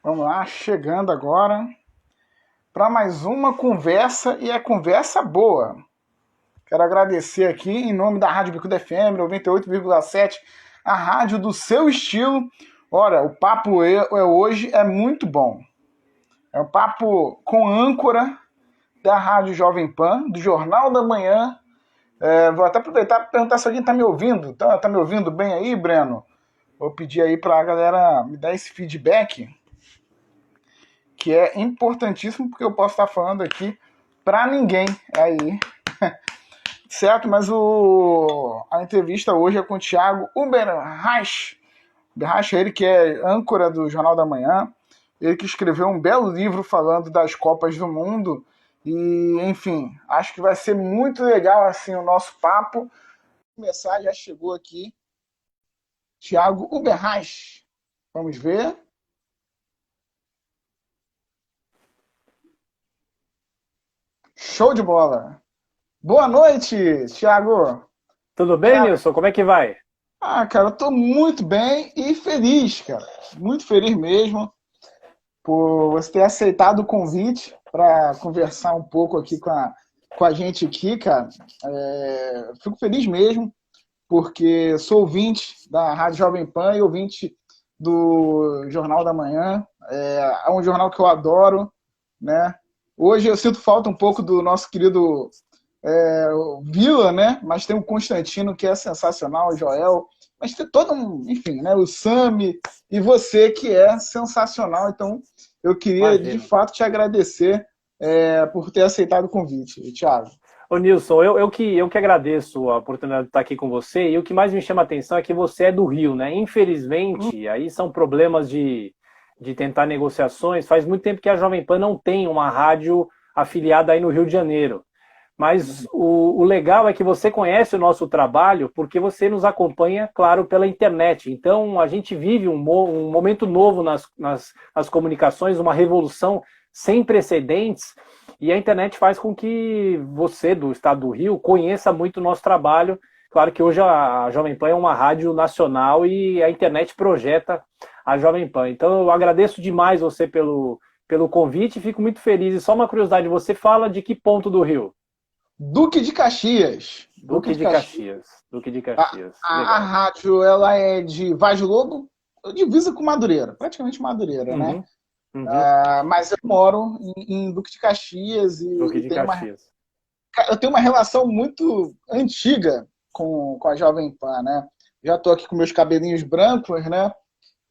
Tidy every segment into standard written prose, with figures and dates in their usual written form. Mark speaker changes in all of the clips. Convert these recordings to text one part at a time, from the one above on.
Speaker 1: Vamos lá, chegando agora para mais uma conversa e é conversa boa. Quero agradecer aqui em nome da Rádio Bicuda FM 98,7, a rádio do seu estilo. Olha, o papo hoje é muito bom. É um papo com âncora da Rádio Jovem Pan, do Jornal da Manhã. Vou até aproveitar para perguntar se alguém está me ouvindo. Tá me ouvindo bem aí, Breno? Vou pedir aí para a galera me dar esse feedback, que é importantíssimo, porque eu posso estar falando aqui para ninguém aí, certo? Mas a entrevista hoje é com o Thiago Uberreich. Uberreich é ele que é âncora do Jornal da Manhã, ele que escreveu um belo livro falando das Copas do Mundo, e, enfim, acho que vai ser muito legal assim o nosso papo. A mensagem já chegou aqui. Thiago Uberreich. Vamos ver. Show de bola! Boa noite, Thiago!
Speaker 2: Tudo bem,
Speaker 1: Cara,
Speaker 2: Nilson? Como é que vai?
Speaker 1: cara, eu tô muito bem e feliz, cara. Muito feliz mesmo por você ter aceitado o convite para conversar um pouco aqui com a gente aqui, cara. Fico feliz mesmo, porque sou ouvinte da Rádio Jovem Pan e ouvinte do Jornal da Manhã. É um jornal que eu adoro, né? Hoje eu sinto falta um pouco do nosso querido o Vila, né? Mas tem o Constantino, que é sensacional, o Joel, mas tem todo um, enfim, né? O Sami e você, que é sensacional. Então, eu queria, de
Speaker 2: Imagino.
Speaker 1: fato, te agradecer por ter aceitado o convite, Thiago.
Speaker 2: Ô, Nilson, eu que agradeço a oportunidade de estar aqui com você, e o que mais me chama a atenção é que você é do Rio, né? Infelizmente, aí são problemas de tentar negociações. Faz muito tempo que a Jovem Pan não tem uma rádio afiliada aí no Rio de Janeiro. Mas o legal é que você conhece o nosso trabalho porque você nos acompanha, claro, pela internet. Então, a gente vive um momento novo nas comunicações, uma revolução sem precedentes, e a internet faz com que você, do estado do Rio, conheça muito o nosso trabalho. Claro que hoje a Jovem Pan é uma rádio nacional e a internet projeta a Jovem Pan. Então, eu agradeço demais você pelo convite e fico muito feliz. E só uma curiosidade, você fala de que ponto do Rio?
Speaker 1: Duque de Caxias. Duque
Speaker 2: Duque
Speaker 1: de
Speaker 2: de
Speaker 1: Caxias.
Speaker 2: Caxias. Duque de
Speaker 1: A,
Speaker 2: Caxias.
Speaker 1: a
Speaker 2: Legal.
Speaker 1: rádio, ela é de Vaz Lobo, divisa com Madureira, praticamente Madureira, né?
Speaker 2: Uhum, uhum.
Speaker 1: Mas eu moro em Duque de Caxias
Speaker 2: Duque
Speaker 1: e
Speaker 2: de Caxias.
Speaker 1: eu tenho uma relação muito antiga com a Jovem Pan, né? Já estou aqui com meus cabelinhos brancos, né?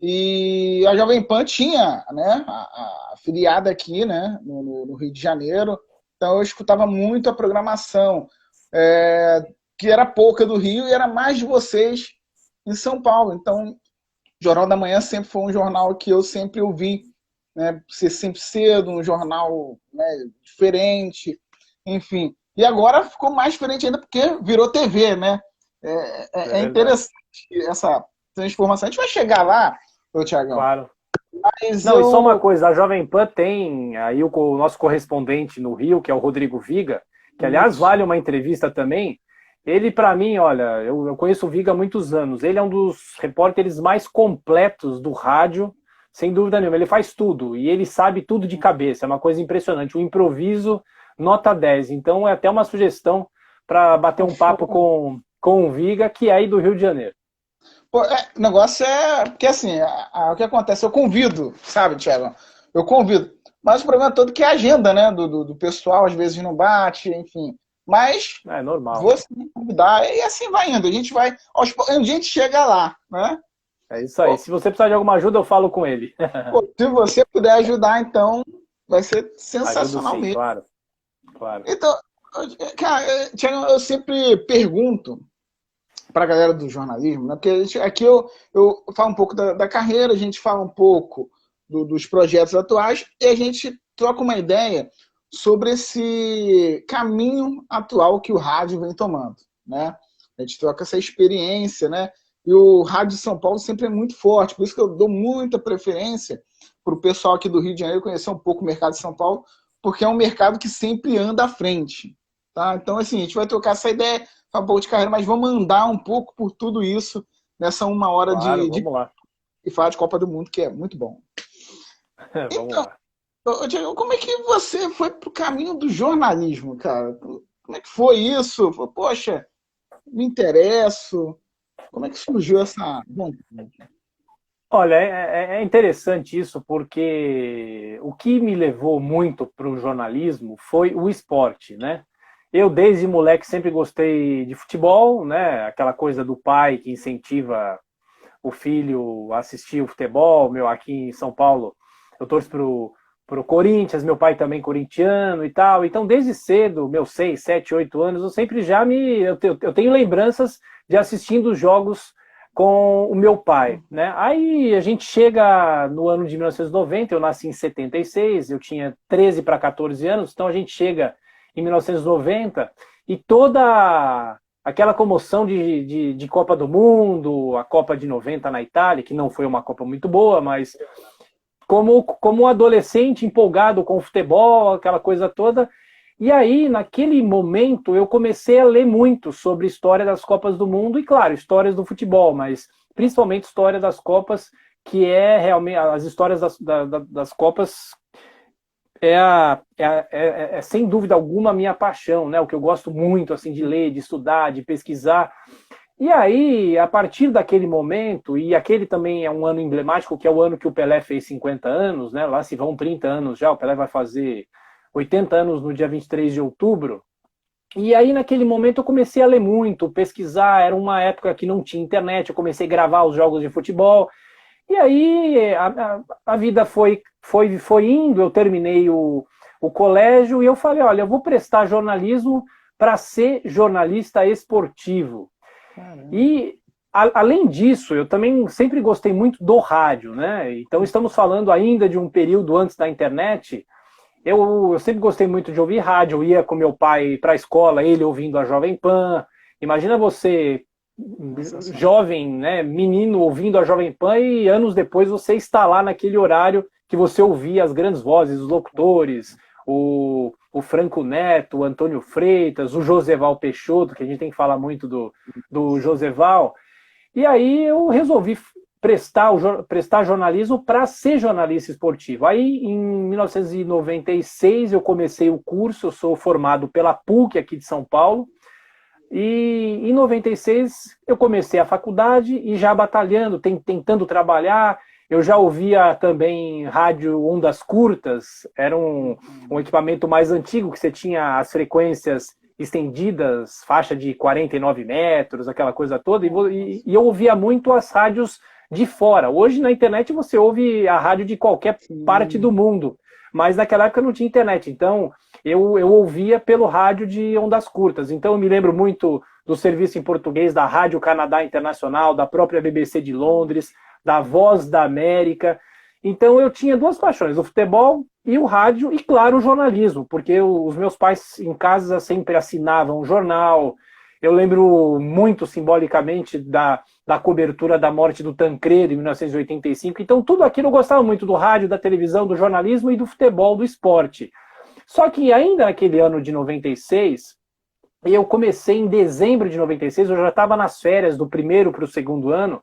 Speaker 1: E a Jovem Pan tinha, né, a filiada aqui, né, no Rio de Janeiro. Então eu escutava muito a programação, é, que era pouca do Rio e era mais de vocês em São Paulo. Então, o Jornal da Manhã sempre foi um jornal que eu sempre ouvi, né, ser sempre cedo, um jornal, né, diferente, enfim. E agora ficou mais diferente ainda porque virou TV, né?
Speaker 2: É
Speaker 1: É
Speaker 2: verdade.
Speaker 1: interessante essa transformação. A gente vai chegar lá, ô Tiagão,
Speaker 2: Claro.
Speaker 1: mas
Speaker 2: Não, e só uma
Speaker 1: eu.
Speaker 2: coisa, a Jovem Pan tem aí o nosso correspondente no Rio, que é o Rodrigo Viga, que aliás
Speaker 1: Isso.
Speaker 2: vale uma entrevista também. Ele, para mim, olha, eu conheço o Viga há muitos anos. Ele é um dos repórteres mais completos do rádio, sem dúvida nenhuma. Ele faz tudo e ele sabe tudo de cabeça. É uma coisa impressionante. O improviso, nota 10. Então, é até uma sugestão para bater um papo
Speaker 1: Show.
Speaker 2: com o Viga, que é aí do Rio de Janeiro.
Speaker 1: Pô, o negócio é. Porque assim, o que acontece? Eu convido, sabe, Tiagão? Eu convido. Mas o problema todo é que é a agenda, né? Do pessoal, às vezes não bate, enfim. Mas
Speaker 2: É normal.
Speaker 1: vou sim convidar e assim vai indo. A gente vai. A gente chega lá, né?
Speaker 2: É isso aí. Se você precisar de alguma ajuda, eu falo com ele.
Speaker 1: Pô, se você puder ajudar, então vai ser
Speaker 2: Ajudo
Speaker 1: sensacional
Speaker 2: sim,
Speaker 1: mesmo.
Speaker 2: claro. Claro.
Speaker 1: Então, cara, Tiagão, eu sempre pergunto para a galera do jornalismo, né? Porque aqui eu falo um pouco da carreira, a gente fala um pouco dos projetos atuais e a gente troca uma ideia sobre esse caminho atual que o rádio vem tomando, né? A gente troca essa experiência, né? E o rádio de São Paulo sempre é muito forte, por isso que eu dou muita preferência para o pessoal aqui do Rio de Janeiro conhecer um pouco o mercado de São Paulo, porque é um mercado que sempre anda à frente, tá? Então, assim, a gente vai trocar essa ideia, falar um pouco de carreira, mas vamos andar um pouco por tudo isso nessa uma hora
Speaker 2: Claro,
Speaker 1: de
Speaker 2: vamos lá.
Speaker 1: falar de Copa do Mundo, que é muito bom.
Speaker 2: Vamos
Speaker 1: Então,
Speaker 2: lá.
Speaker 1: Diego, como é que você foi pro caminho do jornalismo, cara? Como é que foi isso? Poxa, me interesso. Como é que surgiu essa vontade?
Speaker 2: Olha, é interessante isso porque o que me levou muito para o jornalismo foi o esporte, né? Eu, desde moleque, sempre gostei de futebol, né? Aquela coisa do pai que incentiva o filho a assistir o futebol. Meu, aqui em São Paulo, eu torço pro Corinthians, meu pai também corintiano e tal. Então, desde cedo, meus 6, 7, 8 anos, eu sempre já me. Eu tenho lembranças de assistindo jogos com o meu pai, né? Aí a gente chega no ano de 1990, eu nasci em 76, eu tinha 13 para 14 anos, então a gente chega em 1990 e toda aquela comoção de Copa do Mundo, a Copa de 90 na Itália, que não foi uma Copa muito boa, mas como um adolescente empolgado com o futebol, aquela coisa toda. E aí, naquele momento, eu comecei a ler muito sobre história das Copas do Mundo e, claro, histórias do futebol, mas principalmente história das Copas, que é realmente as histórias das Copas sem dúvida alguma a minha paixão, né? O que eu gosto muito assim de ler, de estudar, de pesquisar. E aí, a partir daquele momento, e aquele também é um ano emblemático, que é o ano que o Pelé fez 50 anos, né? Lá se vão 30 anos já, o Pelé vai fazer 80 anos no dia 23 de outubro. E aí, naquele momento, eu comecei a ler muito, pesquisar. Era uma época que não tinha internet, eu comecei a gravar os jogos de futebol. E aí, a vida foi indo, eu terminei o colégio e eu falei, olha, eu vou prestar jornalismo para ser jornalista esportivo.
Speaker 1: Caramba.
Speaker 2: E, além disso, eu também sempre gostei muito do rádio, né? Então, estamos falando ainda de um período antes da internet. Eu sempre gostei muito de ouvir rádio, eu ia com meu pai para a escola, ele ouvindo a Jovem Pan. Imagina você,
Speaker 1: Sensacional.
Speaker 2: jovem, né, menino, ouvindo a Jovem Pan e anos depois você está lá naquele horário que você ouvia as grandes vozes, os locutores, o Franco Neto, o Antônio Freitas, o Joseval Peixoto, que a gente tem que falar muito do Joseval. E aí eu resolvi prestar jornalismo para ser jornalista esportivo. Aí, em 1996, eu comecei o curso, eu sou formado pela PUC aqui de São Paulo, e em 96 eu comecei a faculdade e já batalhando, tentando trabalhar. Eu já ouvia também rádio ondas curtas, era um equipamento mais antigo, que você tinha as frequências estendidas, faixa de 49 metros, aquela coisa toda, e eu ouvia muito as rádios de fora. Hoje na internet você ouve a rádio de qualquer parte do
Speaker 1: Sim.
Speaker 2: mundo, mas naquela época não tinha internet, então eu ouvia pelo rádio de ondas curtas. Então eu me lembro muito do serviço em português da Rádio Canadá Internacional, da própria BBC de Londres, da Voz da América. Então eu tinha duas paixões, o futebol e o rádio, e claro, o jornalismo, porque os meus pais em casa sempre assinavam o jornal. Eu lembro muito simbolicamente da cobertura da morte do Tancredo em 1985. Então tudo aquilo eu gostava muito do rádio, da televisão, do jornalismo e do futebol, do esporte. Só que ainda naquele ano de 96, eu comecei em dezembro de 96, eu já estava nas férias do primeiro para o segundo ano,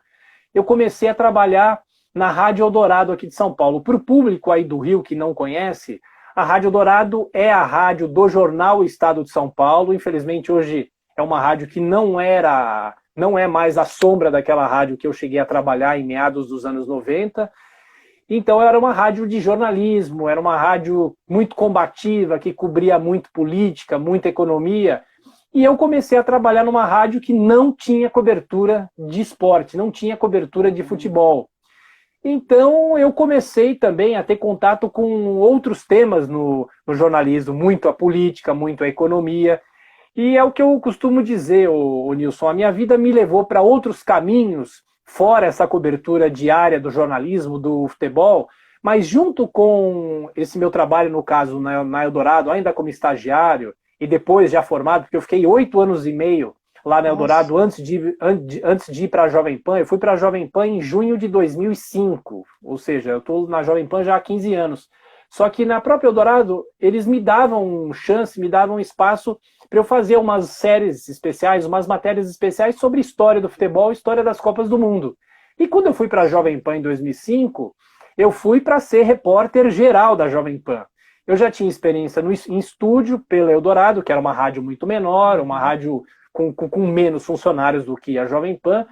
Speaker 2: eu comecei a trabalhar na Rádio Eldorado aqui de São Paulo. Para o público aí do Rio que não conhece, a Rádio Eldorado é a rádio do jornal Estado de São Paulo. Infelizmente hoje é uma rádio que não é mais a sombra daquela rádio que eu cheguei a trabalhar em meados dos anos 90. Então era uma rádio de jornalismo, era uma rádio muito combativa, que cobria muito política, muita economia. E eu comecei a trabalhar numa rádio que não tinha cobertura de esporte, não tinha cobertura de futebol. Então eu comecei também a ter contato com outros temas no jornalismo, muito a política, muito a economia. E é o que eu costumo dizer, o Nilson, a minha vida me levou para outros caminhos, fora essa cobertura diária do jornalismo, do futebol, mas junto com esse meu trabalho, no caso, na Eldorado, ainda como estagiário, e depois já formado, porque eu fiquei 8 anos e meio lá na
Speaker 1: Nossa.
Speaker 2: Eldorado antes de ir para a Jovem Pan. Eu fui para a Jovem Pan em junho de 2005, ou seja, eu estou na Jovem Pan já há 15 anos. Só que na própria Eldorado, eles me davam chance, me davam espaço para eu fazer umas séries especiais, umas matérias especiais sobre história do futebol, história das Copas do Mundo. E quando eu fui para a Jovem Pan em 2005, eu fui para ser repórter geral da Jovem Pan. Eu já tinha experiência em estúdio pela Eldorado, que era uma rádio muito menor, uma rádio com menos funcionários do que a Jovem Pan.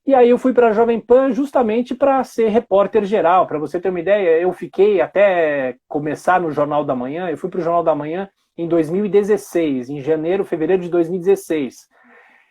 Speaker 2: E aí eu fui para a Jovem Pan justamente para ser repórter geral. Para você ter uma ideia, eu fiquei até começar no Jornal da Manhã, eu fui para o Jornal da Manhã em 2016, em janeiro, fevereiro de 2016.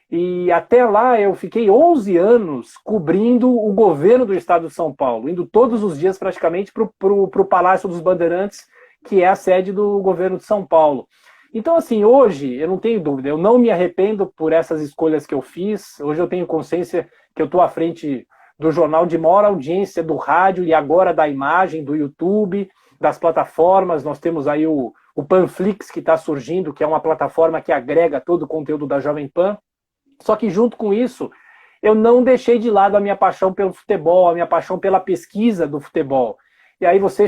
Speaker 2: E até lá eu fiquei 11 anos cobrindo o governo do estado de São Paulo, indo todos os dias praticamente para o Palácio dos Bandeirantes, que é a sede do governo de São Paulo. Então, assim, hoje, eu não tenho dúvida, eu não me arrependo por essas escolhas que eu fiz. Hoje eu tenho consciência que eu estou à frente do jornal de maior audiência do rádio e agora da imagem, do YouTube, das plataformas. Nós temos aí o Panflix que está surgindo, que é uma plataforma que agrega todo o conteúdo da Jovem Pan. Só que junto com isso, eu não deixei de lado a minha paixão pelo futebol, a minha paixão pela pesquisa do futebol. E aí você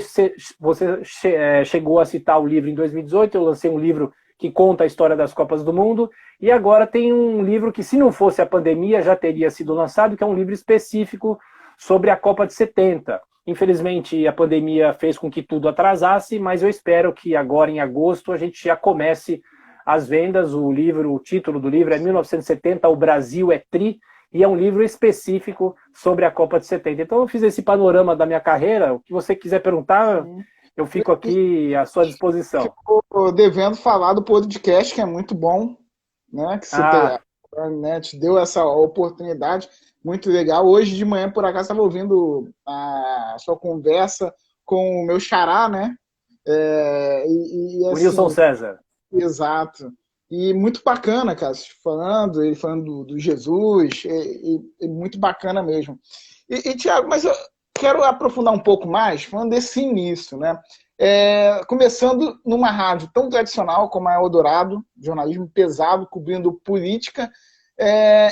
Speaker 2: chegou a citar o livro em 2018, eu lancei um livro que conta a história das Copas do Mundo, e agora tem um livro que, se não fosse a pandemia, já teria sido lançado, que é um livro específico sobre a Copa de 70. Infelizmente, a pandemia fez com que tudo atrasasse, mas eu espero que agora, em agosto, a gente já comece as vendas. O título do livro é 1970, O Brasil é Tri, e é um livro específico sobre a Copa de 70. Então eu fiz esse panorama da minha carreira. O que você quiser perguntar, eu fico aqui à sua disposição.
Speaker 1: Estou devendo falar do podcast, que é muito bom, né? Que você te deu essa oportunidade, muito legal. Hoje de manhã, por acaso, estava ouvindo a sua conversa com o meu xará, né?
Speaker 2: Assim, o Nilson César.
Speaker 1: Exato. E muito bacana, cara, ele falando do Jesus, e muito bacana mesmo. E Thiago, mas eu quero aprofundar um pouco mais, falando desse início, né? Começando numa rádio tão tradicional como a Eldorado, jornalismo pesado, cobrindo política,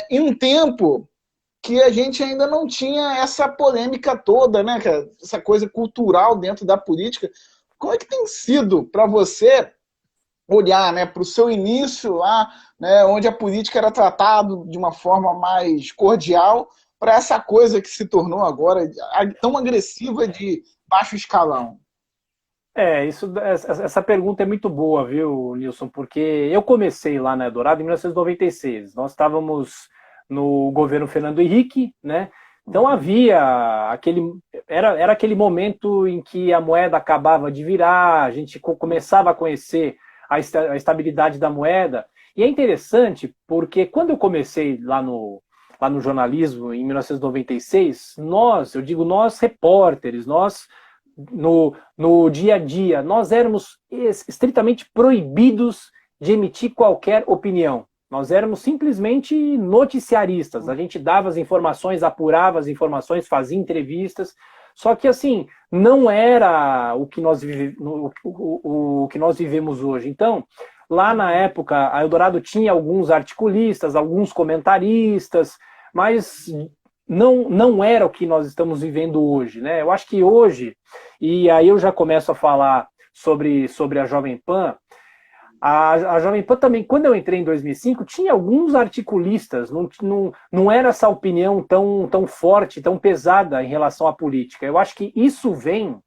Speaker 1: em um tempo que a gente ainda não tinha essa polêmica toda, né, cara? Essa coisa cultural dentro da política. Como é que tem sido para você olhar, né, para o seu início lá, né, onde a política era tratada de uma forma mais cordial, para essa coisa que se tornou agora tão agressiva de baixo escalão?
Speaker 2: Essa pergunta é muito boa, viu, Nilson? Porque eu comecei lá na Eldorado em 1996. Nós estávamos no governo Fernando Henrique, né? Então havia era aquele momento em que a moeda acabava de virar, a gente começava a conhecer a estabilidade da moeda. E é interessante porque quando eu comecei lá no jornalismo, em 1996, nós repórteres, nós, no dia a dia, nós éramos estritamente proibidos de emitir qualquer opinião. Nós éramos simplesmente noticiaristas. A gente dava as informações, apurava as informações, fazia entrevistas. Só que, assim, não era o que nós vivemos hoje. Então, lá na época, a Eldorado tinha alguns articulistas, alguns comentaristas, mas não era o que nós estamos vivendo hoje, né? Eu acho que hoje, e aí eu já começo a falar sobre a Jovem Pan. A Jovem Pan também, quando eu entrei em 2005, tinha alguns articulistas, não era essa opinião tão forte, tão pesada em relação à política. Eu acho que isso vem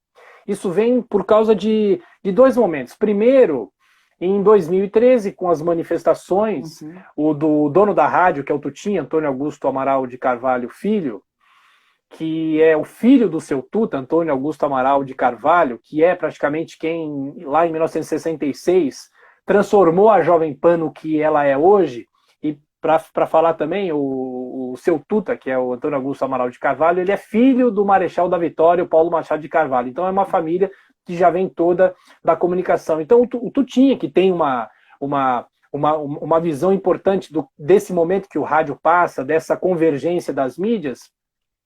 Speaker 2: por causa de dois momentos. Primeiro, em 2013, com as manifestações, o do dono da rádio, que é o Tutinha, Antônio Augusto Amaral de Carvalho Filho, que é o filho do seu Tuta, Antônio Augusto Amaral de Carvalho, que é praticamente quem, lá em 1966, transformou a Jovem Pan no que ela é hoje. E para falar também, o seu Tuta, que é o Antônio Augusto Amaral de Carvalho, ele é filho do Marechal da Vitória, o Paulo Machado de Carvalho. Então é uma família que já vem toda da comunicação. Então o Tutinha, que tem uma visão importante desse momento que o rádio passa, dessa convergência das mídias,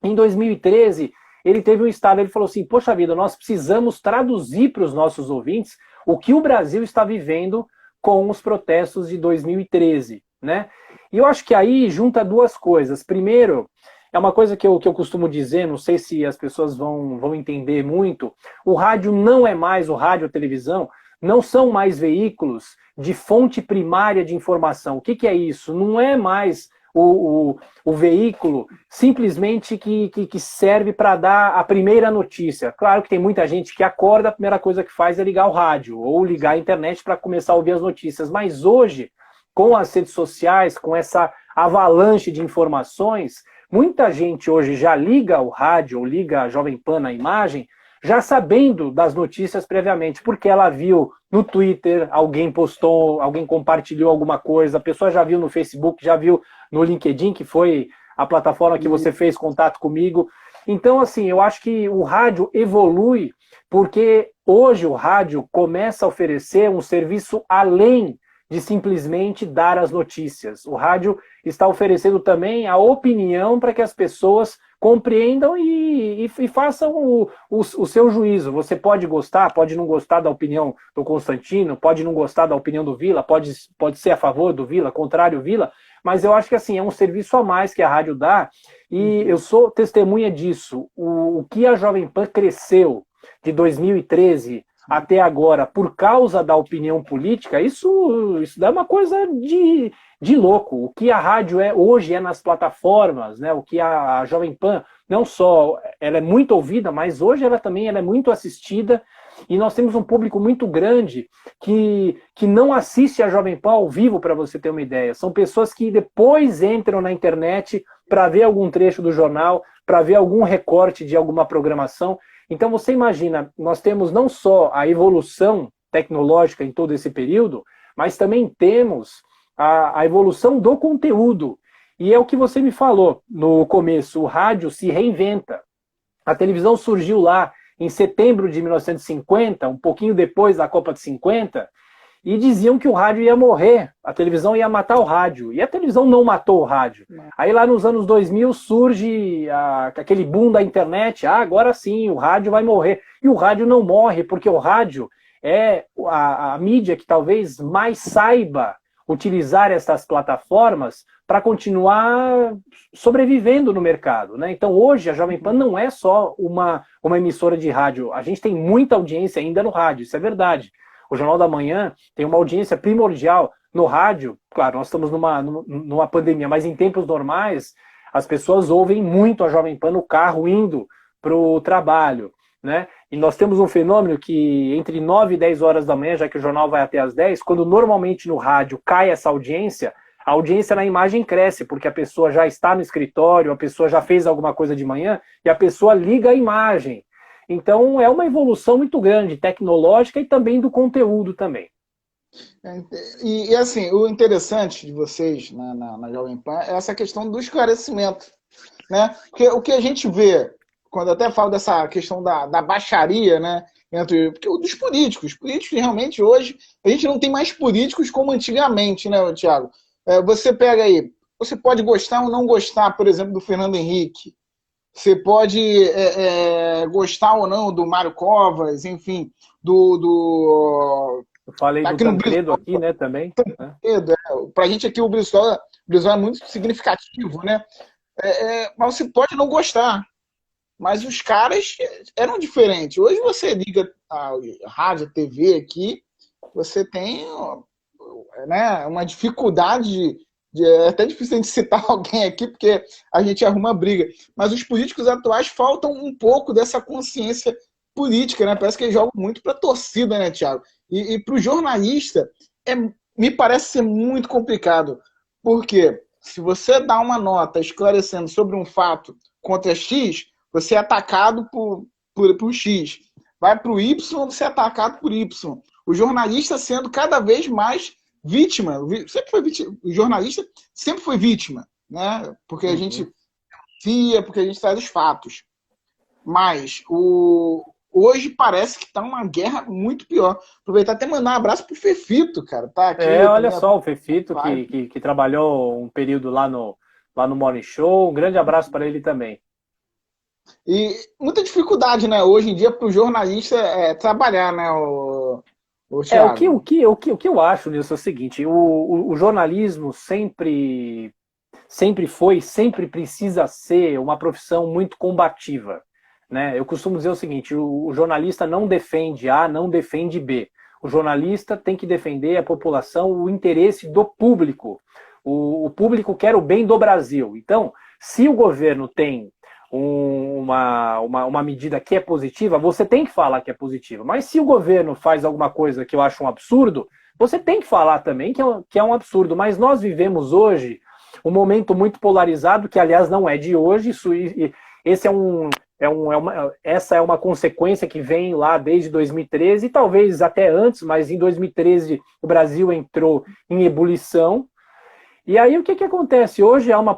Speaker 2: em 2013 ele teve um estado, ele falou assim, poxa vida, nós precisamos traduzir para os nossos ouvintes o que o Brasil está vivendo com os protestos de 2013, né? E eu acho que aí junta duas coisas. Primeiro, é uma coisa que eu costumo dizer, não sei se as pessoas vão entender muito, o rádio não é mais, o rádio e a televisão não são mais veículos de fonte primária de informação. O que é isso? Não é mais o veículo simplesmente que serve para dar a primeira notícia. Claro que tem muita gente que acorda, a primeira coisa que faz é ligar o rádio ou ligar a internet para começar a ouvir as notícias. Mas hoje, com as redes sociais, com essa avalanche de informações, muita gente hoje já liga o rádio ou liga a Jovem Pan na imagem, já sabendo das notícias previamente, porque ela viu no Twitter, alguém postou, alguém compartilhou alguma coisa, a pessoa já viu no Facebook, já viu no LinkedIn, que foi a plataforma que você fez contato comigo. Então, assim, eu acho que o rádio evolui porque hoje o rádio começa a oferecer um serviço além de simplesmente dar as notícias. O rádio está oferecendo também a opinião para que as pessoas compreendam e façam o seu juízo. Você pode gostar, pode não gostar da opinião do Constantino, pode não gostar da opinião do Vila, pode ser a favor do Vila, contrário do Vila, mas eu acho que assim, é um serviço a mais que a rádio dá e eu sou testemunha disso. O que a Jovem Pan cresceu de 2013 até agora por causa da opinião política, isso dá uma coisa de louco. O que a rádio hoje é nas plataformas, né? O que a Jovem Pan, não só ela é muito ouvida, mas hoje ela também é muito assistida e nós temos um público muito grande que não assiste a Jovem Pan ao vivo, para você ter uma ideia. São pessoas que depois entram na internet para ver algum trecho do jornal, para ver algum recorte de alguma programação. Então você imagina, nós temos não só a evolução tecnológica em todo esse período, mas também temos a evolução do conteúdo. E é o que você me falou no começo, o rádio se reinventa. A televisão surgiu lá em setembro de 1950, um pouquinho depois da Copa de 50, e diziam que o rádio ia morrer, a televisão ia matar o rádio. E a televisão não matou o rádio. Aí lá nos anos 2000 surge aquele boom da internet, agora sim, o rádio vai morrer. E o rádio não morre, porque o rádio é a mídia que talvez mais saiba utilizar essas plataformas para continuar sobrevivendo no mercado, né? Então hoje a Jovem Pan não é só uma emissora de rádio, a gente tem muita audiência ainda no rádio, isso é verdade. O Jornal da Manhã tem uma audiência primordial no rádio. Claro, nós estamos numa pandemia, mas em tempos normais, as pessoas ouvem muito a Jovem Pan no carro indo para o trabalho, né? E nós temos um fenômeno que entre 9 e 10 horas da manhã, já que o jornal vai até às 10, quando normalmente no rádio cai essa audiência, a audiência na imagem cresce, porque a pessoa já está no escritório, a pessoa já fez alguma coisa de manhã, e a pessoa liga a imagem. Então, é uma evolução muito grande, tecnológica e também do conteúdo também.
Speaker 1: E assim, o interessante de vocês na Jovem Pan é essa questão do esclarecimento, né? Porque o que a gente vê, quando eu até falo dessa questão da baixaria, né? Dos políticos. Os políticos, realmente, hoje, a gente não tem mais políticos como antigamente, né, Thiago? Você pega aí, você pode gostar ou não gostar, por exemplo, do Fernando Henrique. Você pode gostar ou não do Mário Covas, enfim,
Speaker 2: Eu falei do Tancredo aqui, né, também.
Speaker 1: Para a gente aqui o Brizola é muito significativo, né? Mas você pode não gostar. Mas os caras eram diferentes. Hoje você liga a rádio, a TV aqui, você tem, né, uma dificuldade é até difícil a gente citar alguém aqui, porque a gente arruma briga. Mas os políticos atuais faltam um pouco dessa consciência política, né? Parece que eles jogam muito para a torcida, né, Thiago? E para o jornalista, me parece ser muito complicado. Porque se você dá uma nota esclarecendo sobre um fato contra X, você é atacado por X. Vai para o Y, você é atacado por Y. O jornalista sendo cada vez mais vítima, sempre foi vítima, o jornalista sempre foi vítima, né? Porque a gente via, porque a gente traz os fatos. Mas hoje parece que está uma guerra muito pior. Aproveitar até mandar um abraço pro Fefito, cara. Tá aqui,
Speaker 2: olha só, o Fefito que trabalhou um período lá no Morning Show. Um grande abraço para ele também.
Speaker 1: E muita dificuldade, né? Hoje em dia para o jornalista trabalhar, né? O
Speaker 2: que eu acho, Nilson, é o seguinte, o jornalismo sempre foi, sempre precisa ser uma profissão muito combativa, né? Eu costumo dizer o seguinte, o jornalista não defende A, não defende B. O jornalista tem que defender a população, o interesse do público. o público quer o bem do Brasil. Então, se o governo tem uma medida que é positiva, você tem que falar que é positiva. Mas se o governo faz alguma coisa que eu acho um absurdo, você tem que falar também que é um absurdo. Mas nós vivemos hoje um momento muito polarizado, que aliás não é de hoje, esse essa é uma consequência que vem lá desde 2013, e talvez até antes, mas em 2013 o Brasil entrou em ebulição. E aí o que acontece? Hoje há uma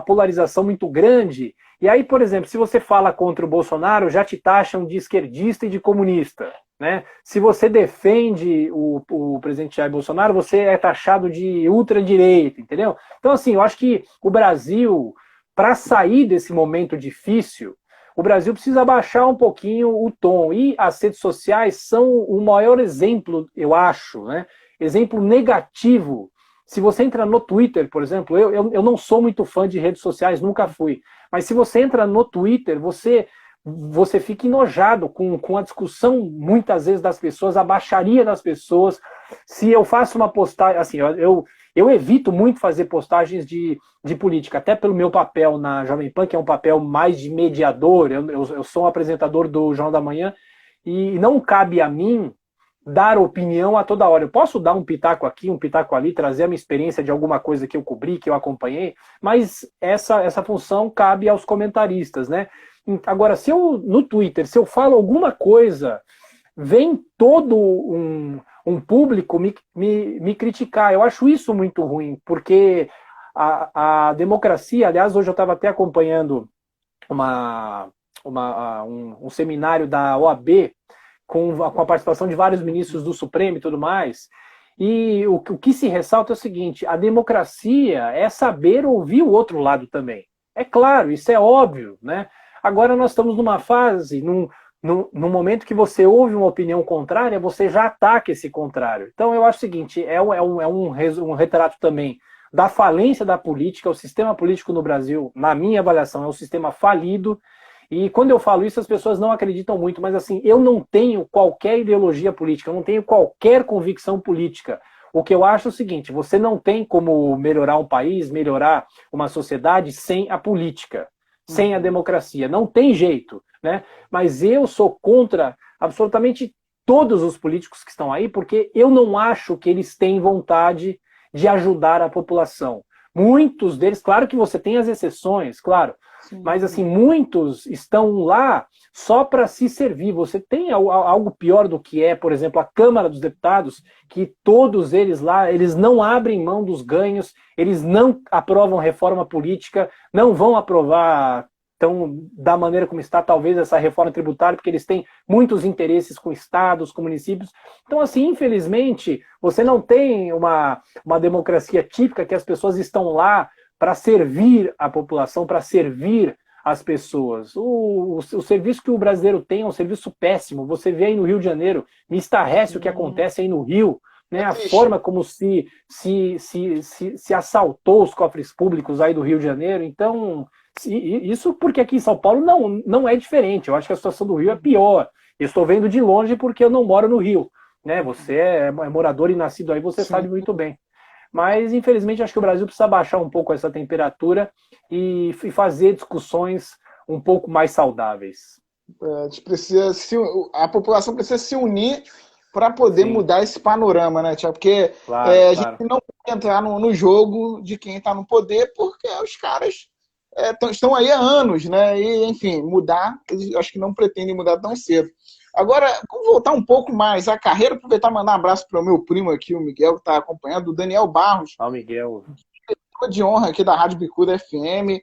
Speaker 2: polarização muito grande, e aí, por exemplo, se você fala contra o Bolsonaro, já te taxam de esquerdista e de comunista. Né? Se você defende o presidente Jair Bolsonaro, você é taxado de ultradireita, entendeu? Então, assim, eu acho que o Brasil, para sair desse momento difícil, o Brasil precisa baixar um pouquinho o tom. E as redes sociais são o maior exemplo, eu acho, né? Exemplo negativo. Se você entra no Twitter, por exemplo, eu não sou muito fã de redes sociais, nunca fui. Mas se você entra no Twitter, você fica enojado com a discussão, muitas vezes, das pessoas, a baixaria das pessoas. Se eu faço uma postagem, assim, eu evito muito fazer postagens de política, até pelo meu papel na Jovem Pan, que é um papel mais de mediador, eu sou um apresentador do Jornal da Manhã, e não cabe a mim dar opinião a toda hora. Eu posso dar um pitaco aqui, um pitaco ali, trazer a minha experiência de alguma coisa que eu cobri, que eu acompanhei, mas essa função cabe aos comentaristas, né? Agora, no Twitter, se eu falo alguma coisa, vem todo um público me criticar. Eu acho isso muito ruim, porque a democracia, aliás, hoje eu estava até acompanhando um seminário da OAB, com a participação de vários ministros do Supremo e tudo mais, e o que se ressalta é o seguinte: a democracia é saber ouvir o outro lado também. É claro, isso é óbvio, né? Agora nós estamos numa fase, num momento que você ouve uma opinião contrária, você já ataca esse contrário. Então eu acho o seguinte, é um retrato também da falência da política. O sistema político no Brasil, na minha avaliação, é um sistema falido, e quando eu falo isso as pessoas não acreditam muito, mas assim, eu não tenho qualquer ideologia política, eu não tenho qualquer convicção política. O que eu acho é o seguinte: você não tem como melhorar um país, melhorar uma sociedade sem a política, sem a democracia. Não tem jeito, né? Mas eu sou contra absolutamente todos os políticos que estão aí, porque eu não acho que eles têm vontade de ajudar a população. Muitos deles, claro que você tem as exceções, claro, sim, mas assim, muitos estão lá só para se servir. Você tem algo pior do que por exemplo, a Câmara dos Deputados, que todos eles lá, eles não abrem mão dos ganhos, eles não aprovam reforma política, não vão aprovar da maneira como está, talvez, essa reforma tributária, porque eles têm muitos interesses com estados, com municípios. Então, assim, infelizmente, você não tem uma democracia típica, que as pessoas estão lá para servir a população, para servir as pessoas. O serviço que o brasileiro tem é um serviço péssimo. Você vê aí no Rio de Janeiro, me estarrece o que acontece aí no Rio, né? A forma como se assaltou os cofres públicos aí do Rio de Janeiro. Então, isso porque aqui em São Paulo não é diferente. Eu acho que a situação do Rio é pior. Eu estou vendo de longe porque eu não moro no Rio, né? Você é morador e nascido aí, você sabe muito bem. Mas, infelizmente, acho que o Brasil precisa baixar um pouco essa temperatura e fazer discussões um pouco mais saudáveis.
Speaker 1: A gente precisa a população precisa se unir para poder mudar esse panorama, né, Tiago? Porque a gente não pode entrar no jogo de quem está no poder, porque os caras estão aí há anos, né? E, enfim, mudar, eles acho que não pretendem mudar tão cedo. Agora, vamos voltar um pouco mais à carreira, aproveitar e mandar um abraço para o meu primo aqui, o Miguel, que está acompanhando, o Daniel Barros.
Speaker 2: Ah, o Miguel.
Speaker 1: De honra aqui da Rádio Bicuda FM.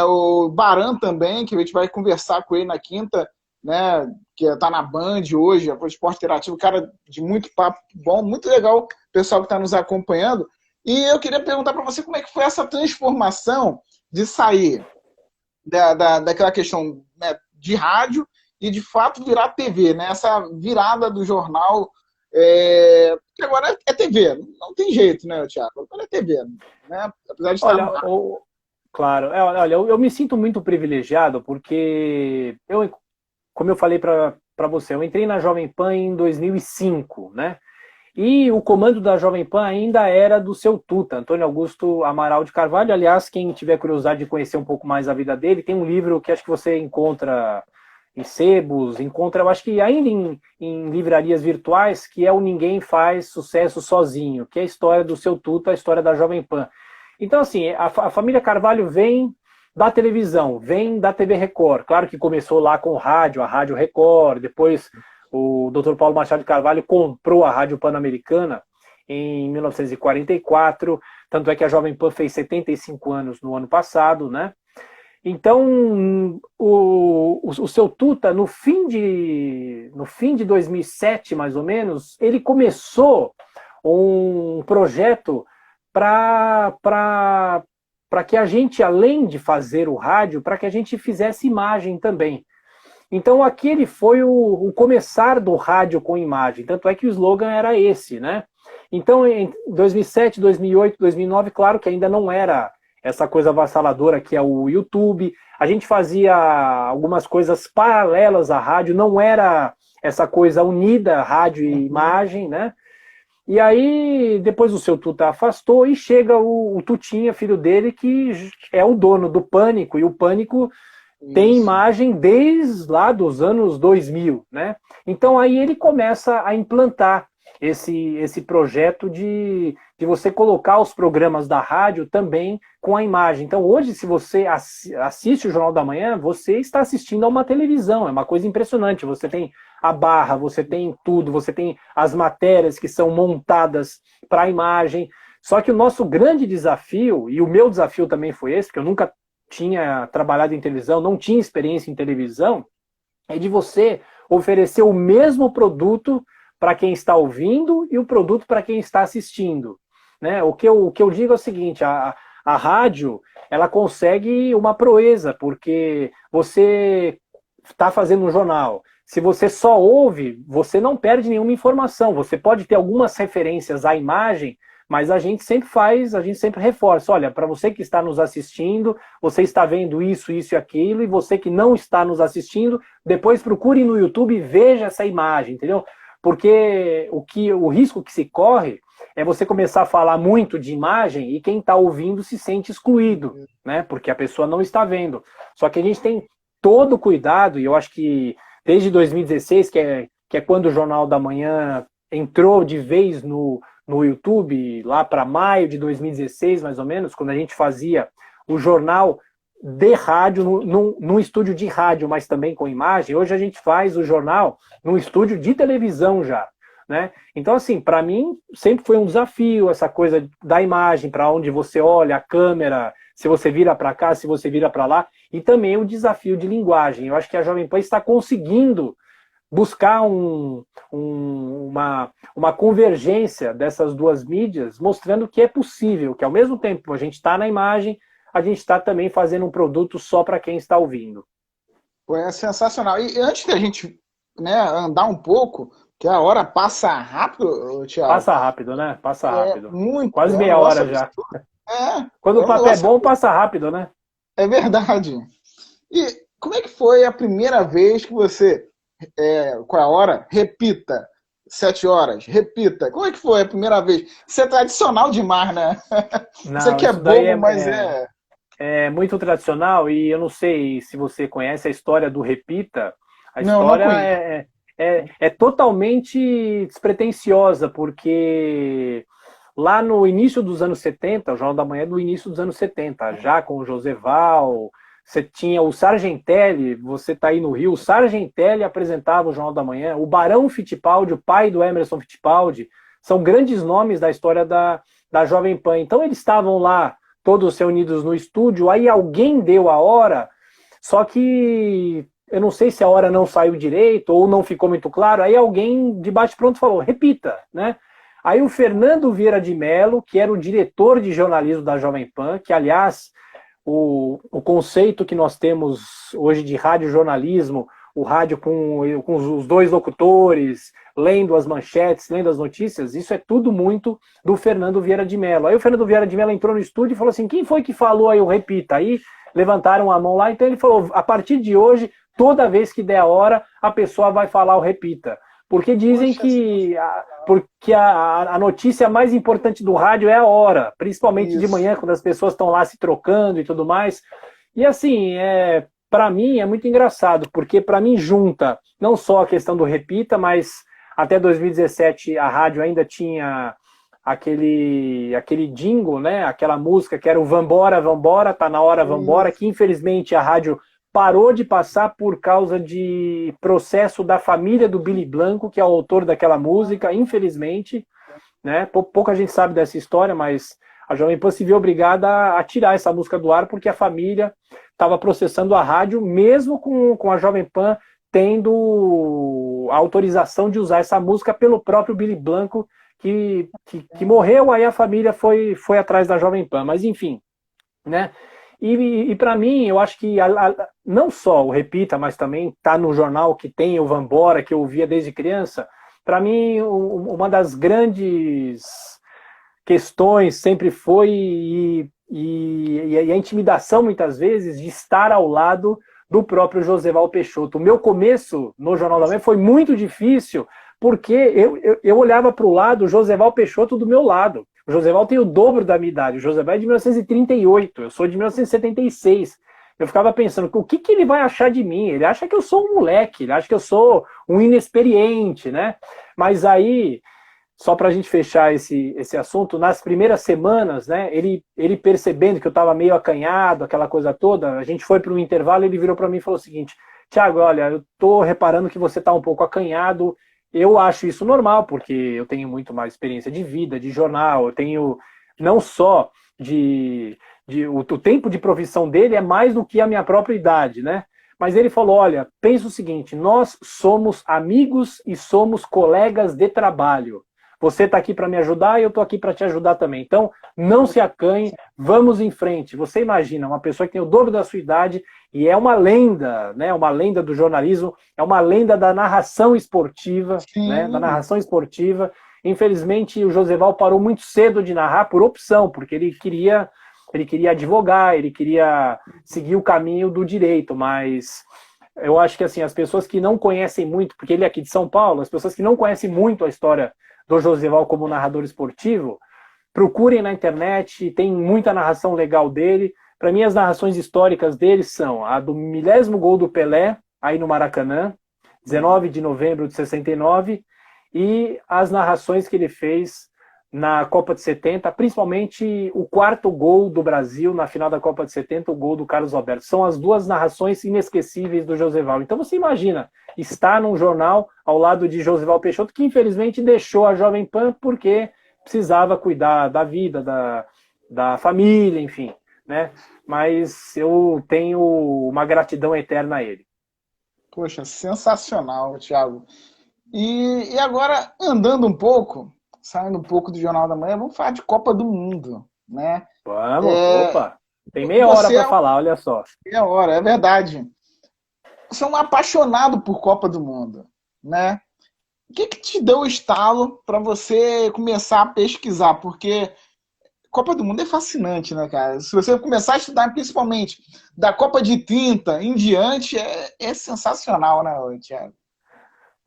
Speaker 1: O Baran também, que a gente vai conversar com ele na quinta, né? Que está na Band hoje, o Esporte Interativo, cara de muito papo bom, muito legal, o pessoal que está nos acompanhando. E eu queria perguntar para você como é que foi essa transformação de sair daquela questão, né, de rádio e de fato virar TV, né? Essa virada do jornal, que agora é TV, não tem jeito, né, Thiago? Agora é TV, né? Apesar de estar
Speaker 2: claro, olha, eu me sinto muito privilegiado porque como eu falei para você, eu entrei na Jovem Pan em 2005, né? E o comando da Jovem Pan ainda era do seu Tuta, Antônio Augusto Amaral de Carvalho. Aliás, quem tiver curiosidade de conhecer um pouco mais a vida dele, tem um livro que acho que você encontra em sebos, encontra, eu acho que ainda em livrarias virtuais, que é o Ninguém Faz Sucesso Sozinho, que é a história do seu Tuta, a história da Jovem Pan. Então, assim, a família Carvalho vem da televisão, vem da TV Record. Claro que começou lá com o rádio, a Rádio Record, depois o Dr. Paulo Machado de Carvalho comprou a Rádio Pan-Americana em 1944, tanto é que a Jovem Pan fez 75 anos no ano passado, né? Então, o seu Tuta, no fim de 2007, mais ou menos, ele começou um projeto para que a gente, além de fazer o rádio, para que a gente fizesse imagem também. Então, aquele foi o começar do rádio com imagem. Tanto é que o slogan era esse, né? Então, em 2007, 2008, 2009, claro que ainda não era essa coisa avassaladora que é o YouTube. A gente fazia algumas coisas paralelas à rádio, não era essa coisa unida, rádio e imagem, né? E aí, depois o seu Tuta afastou e chega o Tutinha, filho dele, que é o dono do Pânico, e o Pânico tem imagem desde lá dos anos 2000, né? Então aí ele começa a implantar esse projeto de você colocar os programas da rádio também com a imagem. Então hoje, se você assiste o Jornal da Manhã, você está assistindo a uma televisão, é uma coisa impressionante. Você tem a barra, você tem tudo, você tem as matérias que são montadas para a imagem. Só que o nosso grande desafio, e o meu desafio também foi esse, porque eu nunca tinha trabalhado em televisão, não tinha experiência em televisão, é de você oferecer o mesmo produto para quem está ouvindo e o produto para quem está assistindo, né? O que eu digo é o seguinte, a rádio, ela consegue uma proeza, porque você está fazendo um jornal, se você só ouve, você não perde nenhuma informação, você pode ter algumas referências à imagem, mas a gente sempre reforça, olha, para você que está nos assistindo, você está vendo isso, isso e aquilo, e você que não está nos assistindo, depois procure no YouTube e veja essa imagem, entendeu? Porque o risco que se corre é você começar a falar muito de imagem e quem está ouvindo se sente excluído, né? Porque a pessoa não está vendo. Só que a gente tem todo o cuidado, e eu acho que desde 2016, que é quando o Jornal da Manhã entrou de vez no YouTube, lá para maio de 2016, mais ou menos, quando a gente fazia o jornal de rádio, num estúdio de rádio, mas também com imagem. Hoje a gente faz o jornal num estúdio de televisão já, né? Então, assim, para mim, sempre foi um desafio essa coisa da imagem, para onde você olha, a câmera, se você vira para cá, se você vira para lá, e também o desafio de linguagem. Eu acho que a Jovem Pan está conseguindo buscar uma convergência dessas duas mídias, mostrando que é possível, que ao mesmo tempo a gente está na imagem, a gente está também fazendo um produto só para quem está ouvindo.
Speaker 1: É sensacional. E antes da gente, né, andar um pouco, que a hora passa rápido, Thiago.
Speaker 2: Passa rápido, né? Passa rápido.
Speaker 1: Muito.
Speaker 2: Quase meia hora já. Quando o papo é bom, passa rápido, né?
Speaker 1: É verdade. E como é que foi a primeira vez que você... qual é a hora? Repita. 7 horas. Repita. Como é que foi a primeira vez? Isso é tradicional demais, né?
Speaker 2: Não,
Speaker 1: isso aqui é bobo, mas
Speaker 2: é muito tradicional e eu não sei se você conhece a história do Repita. A
Speaker 1: não
Speaker 2: história é totalmente despretensiosa, porque lá no início dos anos 70, o Jornal da Manhã é do início dos anos 70, já com o Joseval, você tinha o Sargentelli, você está aí no Rio, o Sargentelli apresentava o Jornal da Manhã, o Barão Fittipaldi, o pai do Emerson Fittipaldi, são grandes nomes da história da Jovem Pan. Então eles estavam lá, todos reunidos no estúdio, aí alguém deu a hora, só que eu não sei se a hora não saiu direito ou não ficou muito claro, aí alguém de bate-pronto falou, repita, né? Aí o Fernando Vieira de Mello, que era o diretor de jornalismo da Jovem Pan, que aliás... O conceito que nós temos hoje de radiojornalismo, o rádio com os dois locutores, lendo as manchetes, lendo as notícias, isso é tudo muito do Fernando Vieira de Mello. Aí o Fernando Vieira de Mello entrou no estúdio e falou assim, quem foi que falou aí o repita? Aí levantaram a mão lá, então ele falou, a partir de hoje, toda vez que der a hora, a pessoa vai falar o repita. Porque dizem que porque a notícia mais importante do rádio é a hora, principalmente de manhã, quando as pessoas estão lá se trocando e tudo mais. E assim, para mim é muito engraçado, porque para mim junta não só a questão do repita, mas até 2017 a rádio ainda tinha aquele jingle, né? Aquela música que era o Vambora, Vambora, tá na hora, Vambora, que infelizmente a rádio parou de passar por causa de processo da família do Billy Blanco, que é o autor daquela música, infelizmente, né? Pouca gente sabe dessa história, mas a Jovem Pan se viu obrigada a tirar essa música do ar porque a família estava processando a rádio, mesmo com a Jovem Pan tendo a autorização de usar essa música pelo próprio Billy Blanco, que morreu, aí a família foi atrás da Jovem Pan. Mas enfim, né? E para mim, eu acho que não só o Repita, mas também tá no jornal que tem o Vambora, que eu ouvia desde criança. Para mim, uma das grandes questões sempre foi e a intimidação, muitas vezes, de estar ao lado do próprio Joseval Peixoto. O meu começo no Jornal da Manhã foi muito difícil, porque eu olhava para o lado, o Joseval Peixoto do meu lado. O Joseval tem o dobro da minha idade. O Joseval é de 1938, eu sou de 1976. Eu ficava pensando, o que ele vai achar de mim? Ele acha que eu sou um moleque, ele acha que eu sou um inexperiente, né? Mas aí, só para a gente fechar esse assunto, nas primeiras semanas, né, ele percebendo que eu estava meio acanhado, aquela coisa toda, a gente foi para um intervalo e ele virou para mim e falou o seguinte: Thiago, olha, eu estou reparando que você está um pouco acanhado. Eu acho isso normal, porque eu tenho muito mais experiência de vida, de jornal, eu tenho não só o tempo de profissão dele é mais do que a minha própria idade, né? Mas ele falou, olha, pensa o seguinte, nós somos amigos e somos colegas de trabalho. Você está aqui para me ajudar e eu estou aqui para te ajudar também. Então, não se acanhe, vamos em frente. Você imagina, uma pessoa que tem o dobro da sua idade e é uma lenda, né? Uma lenda do jornalismo, é uma lenda da narração esportiva, né? Da narração esportiva. Infelizmente, o Joseval parou muito cedo de narrar por opção, porque ele queria advogar, ele queria seguir o caminho do direito, mas eu acho que assim, as pessoas que não conhecem muito, porque ele é aqui de São Paulo, as pessoas que não conhecem muito a história do Joseval como narrador esportivo, procurem na internet, tem muita narração legal dele. Para mim, as narrações históricas dele são a do 10º gol do Pelé, aí no Maracanã, 19 de novembro de 69, e as narrações que ele fez na Copa de 70, principalmente o 4º gol do Brasil na final da Copa de 70, o gol do Carlos Alberto. São as duas narrações inesquecíveis do Joseval. Então você imagina, está num jornal ao lado de Joseval Peixoto, que infelizmente deixou a Jovem Pan porque precisava cuidar da vida, da família, enfim, né? Mas eu tenho uma gratidão eterna a ele.
Speaker 1: Poxa, sensacional, Thiago. E agora, andando um pouco, saindo um pouco do Jornal da Manhã, vamos falar de Copa do Mundo, né?
Speaker 2: Vamos, opa! Tem meia hora para falar, olha só.
Speaker 1: Meia hora, é verdade. Você é um apaixonado por Copa do Mundo, né? O que te deu o estalo para você começar a pesquisar? Porque Copa do Mundo é fascinante, né, cara? Se você começar a estudar, principalmente da Copa de 30 em diante, é sensacional, né, Thiago?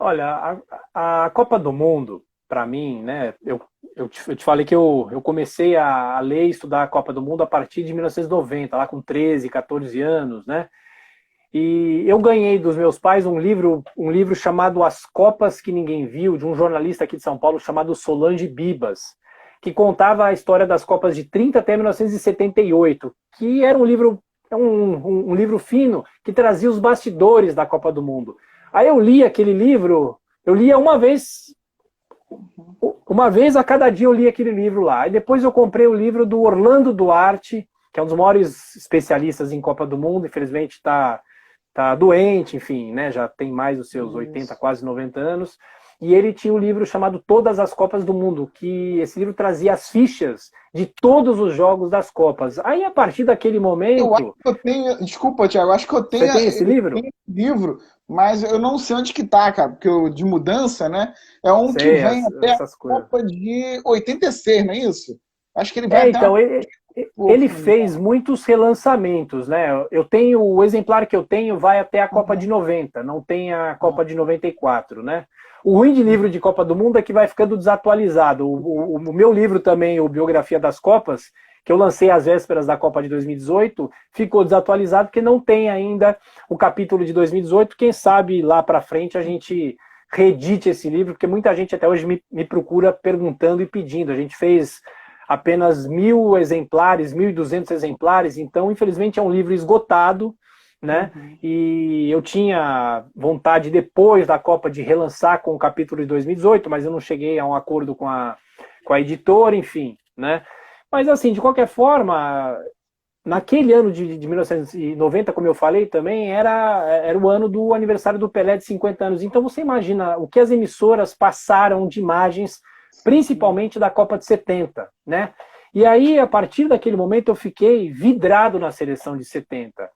Speaker 2: Olha, a Copa do Mundo, para mim, né, eu te falei que eu comecei a ler e estudar a Copa do Mundo a partir de 1990, lá com 13, 14 anos, né? E eu ganhei dos meus pais um livro chamado As Copas que Ninguém Viu, de um jornalista aqui de São Paulo chamado Solange Bibas, que contava a história das Copas de 30 até 1978, que era um livro fino, que trazia os bastidores da Copa do Mundo. Aí eu li aquele livro, eu lia uma vez a cada dia eu li aquele livro lá. E depois eu comprei o livro do Orlando Duarte, que é um dos maiores especialistas em Copa do Mundo, infelizmente está doente, enfim, né, já tem mais os seus 80, quase 90 anos, e ele tinha um livro chamado Todas as Copas do Mundo, que esse livro trazia as fichas de todos os jogos das Copas. Aí, a partir daquele momento...
Speaker 1: Eu acho que eu tenho... Desculpa, Thiago, acho que eu tenho...
Speaker 2: Você tem esse livro?
Speaker 1: Eu tenho esse livro, mas eu não sei onde que tá, cara, porque de mudança, né, é um que vem até a Copa de 86, não é isso? Acho que ele vai até...
Speaker 2: Então, Ele fez muitos relançamentos, né? Eu tenho, o exemplar que eu tenho vai até a Copa de 90, não tem a Copa de 94, né? O ruim de livro de Copa do Mundo é que vai ficando desatualizado. O meu livro também, o Biografia das Copas, que eu lancei às vésperas da Copa de 2018, ficou desatualizado porque não tem ainda o capítulo de 2018. Quem sabe lá para frente a gente reedite esse livro, porque muita gente até hoje me procura perguntando e pedindo. A gente fez apenas 1.000 exemplares, 1.200 exemplares, então infelizmente é um livro esgotado, né? E eu tinha vontade depois da Copa de relançar com o capítulo de 2018, mas eu não cheguei a um acordo com a editora, enfim, né? Mas assim, de qualquer forma, naquele ano de 1990, como eu falei também, era o ano do aniversário do Pelé de 50 anos. Então você imagina o que as emissoras passaram de imagens, principalmente da Copa de 70, né? E aí, a partir daquele momento, eu fiquei vidrado na seleção de 70,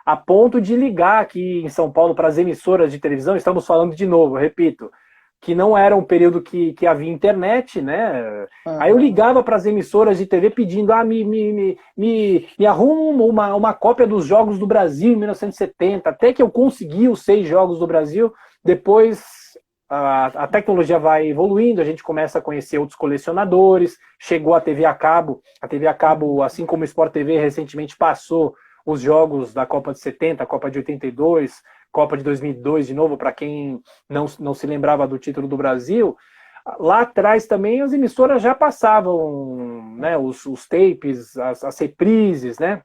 Speaker 2: a ponto de ligar aqui em São Paulo para as emissoras de televisão. Estamos falando de novo, repito, que não era um período que havia internet, né? Aí eu ligava para as emissoras de TV pedindo, me arruma uma cópia dos Jogos do Brasil em 1970, até que eu consegui os 6 Jogos do Brasil. Depois a tecnologia vai evoluindo, a gente começa a conhecer outros colecionadores, chegou a TV a cabo, assim como o Sport TV recentemente passou os jogos da Copa de 70, a Copa de 82, Copa de 2002, de novo, para quem não se lembrava do título do Brasil. Lá atrás também as emissoras já passavam, né, os tapes, as reprises, né?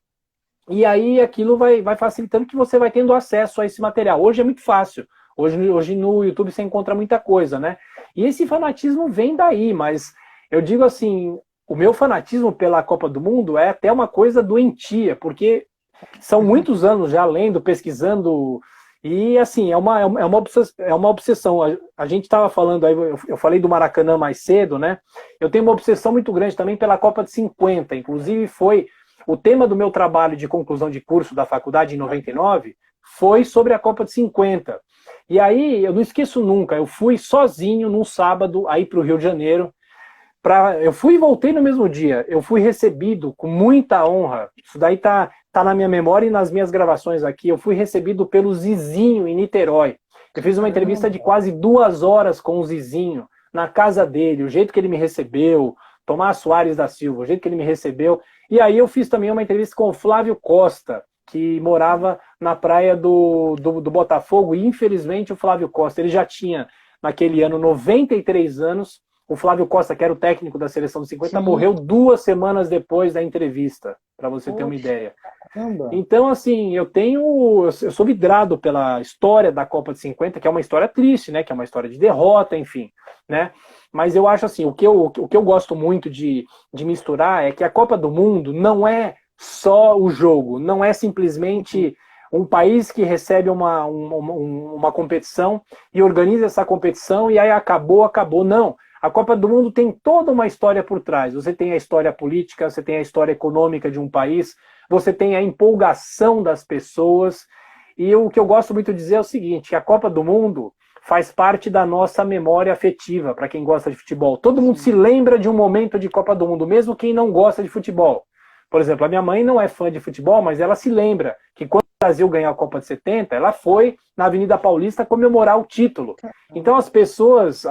Speaker 2: E aí aquilo vai facilitando que você vai tendo acesso a esse material. Hoje é muito fácil. Hoje no YouTube você encontra muita coisa, né? E esse fanatismo vem daí, mas eu digo assim, o meu fanatismo pela Copa do Mundo é até uma coisa doentia, porque são muitos anos já lendo, pesquisando, e assim, é uma obsessão. A gente estava falando aí, eu falei do Maracanã mais cedo, né? Eu tenho uma obsessão muito grande também pela Copa de 50, inclusive foi o tema do meu trabalho de conclusão de curso da faculdade em 99, foi sobre a Copa de 50. E aí, eu não esqueço nunca, eu fui sozinho num sábado aí para o Rio de Janeiro. Eu fui e voltei no mesmo dia. Eu fui recebido com muita honra. Isso daí tá na minha memória e nas minhas gravações aqui. Eu fui recebido pelo Zizinho em Niterói. Eu fiz uma entrevista de quase 2 horas com o Zizinho, na casa dele, o jeito que ele me recebeu, Tomás Soares da Silva, o jeito que ele me recebeu. E aí eu fiz também uma entrevista com o Flávio Costa, que morava na praia do Botafogo, e infelizmente o Flávio Costa, ele já tinha, naquele ano, 93 anos. O Flávio Costa, que era o técnico da seleção de 50, morreu 2 semanas depois da entrevista, para você ter uma ideia. Então, assim, eu sou vidrado pela história da Copa de 50, que é uma história triste, né? Que é uma história de derrota, enfim, né? Mas eu acho assim, o que eu gosto muito de misturar é que a Copa do Mundo não é só o jogo, não é simplesmente um país que recebe uma competição e organiza essa competição e aí acabou, não. A Copa do Mundo tem toda uma história por trás. Você tem a história política, você tem a história econômica de um país, você tem a empolgação das pessoas. E o que eu gosto muito de dizer é o seguinte, que a Copa do Mundo faz parte da nossa memória afetiva, para quem gosta de futebol. Todo mundo se lembra de um momento de Copa do Mundo, mesmo quem não gosta de futebol. Por exemplo, a minha mãe não é fã de futebol, mas ela se lembra que quando o Brasil ganhou a Copa de 70, ela foi na Avenida Paulista comemorar o título. Então as pessoas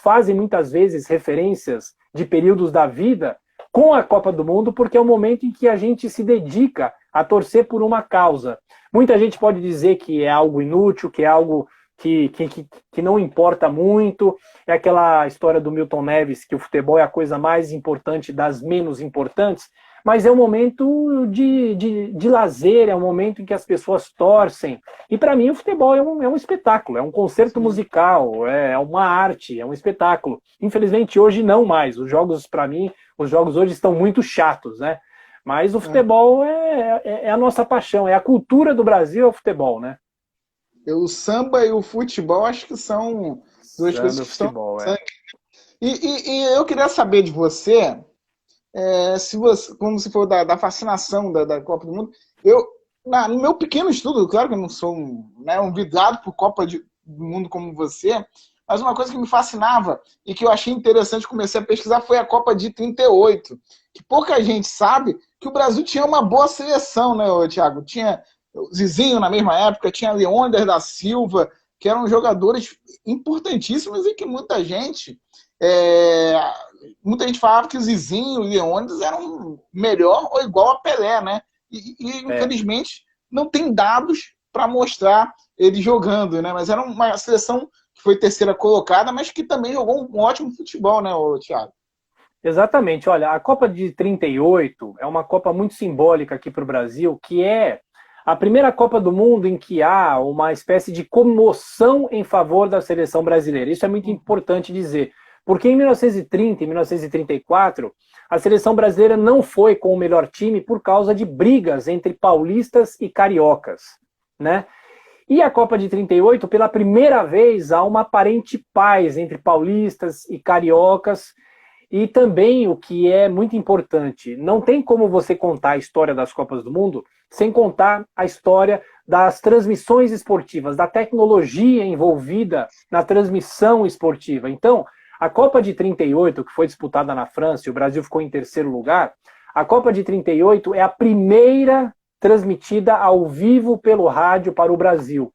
Speaker 2: fazem muitas vezes referências de períodos da vida com a Copa do Mundo, porque é o momento em que a gente se dedica a torcer por uma causa. Muita gente pode dizer que é algo inútil, que é algo que não importa muito. É aquela história do Milton Neves, que o futebol é a coisa mais importante das menos importantes. Mas é um momento de lazer, é um momento em que as pessoas torcem. E para mim o futebol é um espetáculo, é um concerto musical, é uma arte, é um espetáculo. Infelizmente hoje não mais. Os jogos, para mim, os jogos hoje estão muito chatos, né? Mas o futebol é a nossa paixão, é a cultura do Brasil, é o futebol, né?
Speaker 1: O samba e o futebol acho que são duas coisas que
Speaker 2: futebol,
Speaker 1: estão... E eu queria saber de você... se você, como você falou da fascinação da Copa do Mundo, no meu pequeno estudo, claro que eu não sou um vidrado por Copa do Mundo como você, mas uma coisa que me fascinava e que eu achei interessante, comecei a pesquisar, foi a Copa de 38, que pouca gente sabe que o Brasil tinha uma boa seleção, né, Thiago? Tinha o Zizinho na mesma época, tinha Leônidas da Silva, que eram jogadores importantíssimos e que é, muita gente falava que o Zizinho e o Leônidas eram melhor ou igual a Pelé, né? Infelizmente não tem dados para mostrar ele jogando, né? Mas era uma seleção que foi terceira colocada, mas que também jogou um ótimo futebol, né, Thiago?
Speaker 2: Exatamente. Olha, a Copa de 38 é uma Copa muito simbólica aqui para o Brasil, que é a primeira Copa do Mundo em que há uma espécie de comoção em favor da seleção brasileira. Isso é muito importante dizer, porque em 1930 e 1934, a seleção brasileira não foi com o melhor time por causa de brigas entre paulistas e cariocas, né? E a Copa de 38, pela primeira vez, há uma aparente paz entre paulistas e cariocas. E também, o que é muito importante, não tem como você contar a história das Copas do Mundo sem contar a história das transmissões esportivas, da tecnologia envolvida na transmissão esportiva. Então, a Copa de 38, que foi disputada na França e o Brasil ficou em terceiro lugar, a Copa de 38 é a primeira transmitida ao vivo pelo rádio para o Brasil.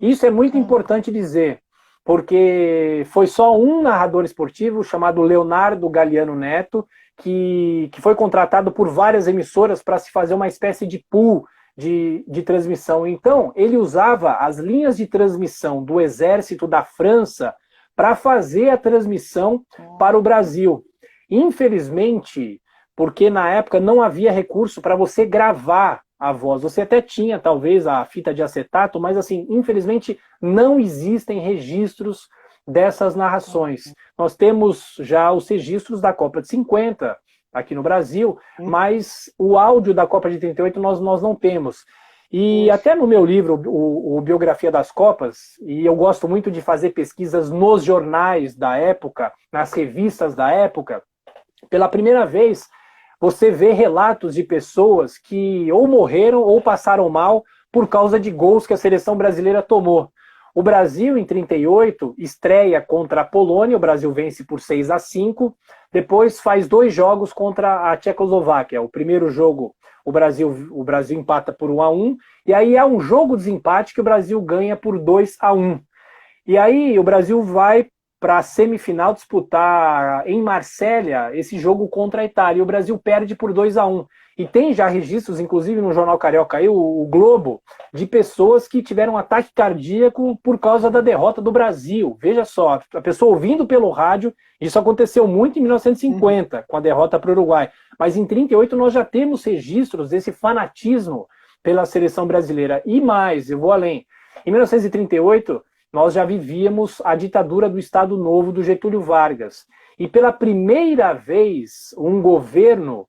Speaker 2: Isso é muito importante dizer, porque foi só um narrador esportivo chamado Leonardo Galiano Neto, que foi contratado por várias emissoras para se fazer uma espécie de pool de transmissão. Então, ele usava as linhas de transmissão do exército da França para fazer a transmissão para o Brasil. Infelizmente, porque na época não havia recurso para você gravar a voz. Você até tinha, talvez, a fita de acetato, mas, assim, infelizmente, não existem registros dessas narrações. Nós temos já os registros da Copa de 50 aqui no Brasil, mas o áudio da Copa de 38 nós não temos. E até no meu livro, o Biografia das Copas, e eu gosto muito de fazer pesquisas nos jornais da época, nas revistas da época, pela primeira vez você vê relatos de pessoas que ou morreram ou passaram mal por causa de gols que a seleção brasileira tomou. O Brasil, em 38, estreia contra a Polônia, o Brasil vence por 6-5, depois faz 2 jogos contra a Tchecoslováquia. O primeiro jogo, o Brasil empata por 1-1, e aí há um jogo de desempate que o Brasil ganha por 2-1. E aí o Brasil vai para a semifinal disputar em Marsella esse jogo contra a Itália. E o Brasil perde por 2-1. E tem já registros, inclusive no Jornal Carioca, aí, o Globo, de pessoas que tiveram um ataque cardíaco por causa da derrota do Brasil. Veja só, a pessoa ouvindo pelo rádio, isso aconteceu muito em 1950, com a derrota para o Uruguai. Mas em 38 nós já temos registros desse fanatismo pela seleção brasileira. E mais, eu vou além. Em 1938, nós já vivíamos a ditadura do Estado Novo do Getúlio Vargas. E pela primeira vez, um governo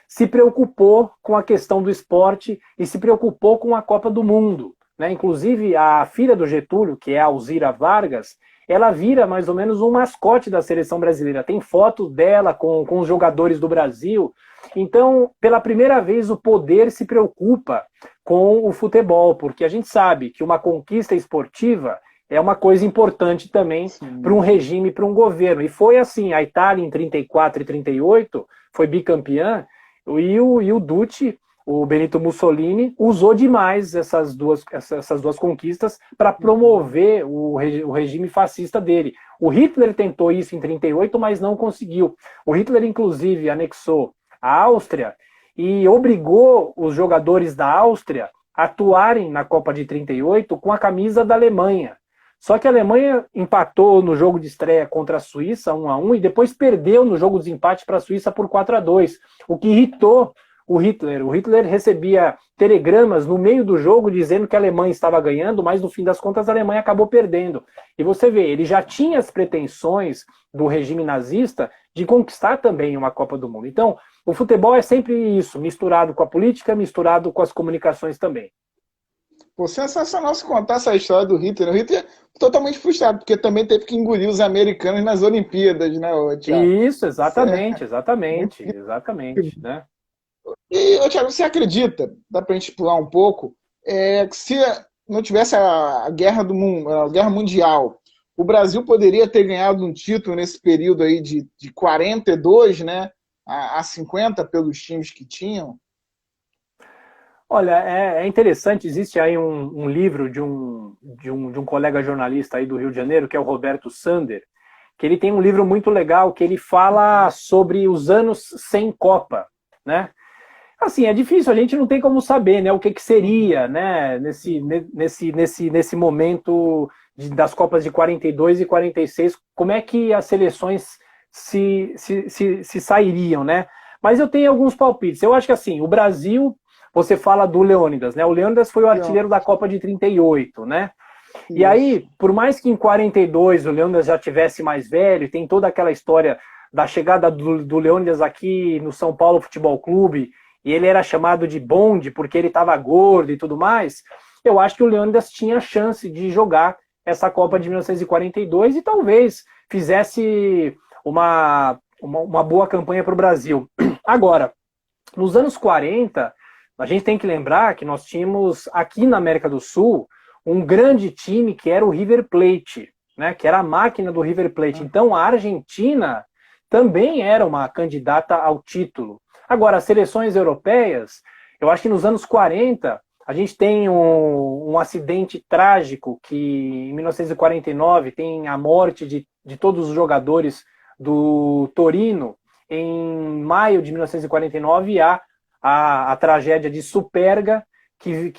Speaker 2: se preocupou com a questão do esporte e se preocupou com a Copa do Mundo, né? Inclusive, a filha do Getúlio, que é a Alzira Vargas, ela vira mais ou menos um mascote da seleção brasileira. Tem fotos dela com os jogadores do Brasil. Então, pela primeira vez, o poder se preocupa com o futebol, porque a gente sabe que uma conquista esportiva é uma coisa importante também para um regime, para um governo. E foi assim, a Itália em 34 e 38 foi bicampeã, e o Duce, o Benito Mussolini, usou demais essas duas conquistas para promover o regime fascista dele. O Hitler tentou isso em 38, mas não conseguiu. O Hitler, inclusive, anexou a Áustria e obrigou os jogadores da Áustria a atuarem na Copa de 38 com a camisa da Alemanha. Só que a Alemanha empatou no jogo de estreia contra a Suíça, 1-1, e depois perdeu no jogo de desempate para a Suíça por 4-2, o que irritou o Hitler. O Hitler recebia telegramas no meio do jogo dizendo que a Alemanha estava ganhando, mas no fim das contas a Alemanha acabou perdendo. E você vê, ele já tinha as pretensões do regime nazista de conquistar também uma Copa do Mundo. Então, o futebol é sempre isso, misturado com a política, misturado com as comunicações também.
Speaker 1: Pô, sensacional se contar essa história do Hitler. O Hitler totalmente frustrado, porque também teve que engolir os americanos nas Olimpíadas, né, Thiago?
Speaker 2: Isso, exatamente, né?
Speaker 1: E, Thiago, você acredita, dá pra gente pular um pouco, que se não tivesse a guerra a guerra mundial, o Brasil poderia ter ganhado um título nesse período aí de 42, né, a 50 pelos times que tinham?
Speaker 2: Olha, é interessante, existe aí um livro de um colega jornalista aí do Rio de Janeiro, que é o Roberto Sander, que ele tem um livro muito legal, que ele fala sobre os anos sem Copa, né? Assim, é difícil, a gente não tem como saber, né, o que seria, né, nesse momento das Copas de 42 e 46, como é que as seleções se sairiam, né? Mas eu tenho alguns palpites. Eu acho que assim, o Brasil, você fala do Leônidas, né? O Leônidas foi o artilheiro da Copa de 38, né? E aí, por mais que em 42 o Leônidas já tivesse mais velho, tem toda aquela história da chegada do Leônidas aqui no São Paulo Futebol Clube, e ele era chamado de bonde porque ele estava gordo e tudo mais, eu acho que o Leônidas tinha chance de jogar essa Copa de 1942 e talvez fizesse uma boa campanha para o Brasil. Agora, nos anos 40, a gente tem que lembrar que nós tínhamos aqui na América do Sul um grande time que era o River Plate, né, que era a máquina do River Plate. Então a Argentina também era uma candidata ao título. Agora, as seleções europeias, eu acho que nos anos 40, a gente tem um acidente trágico que em 1949 tem a morte de todos os jogadores do Torino. Em maio de 1949 há a tragédia de Superga, que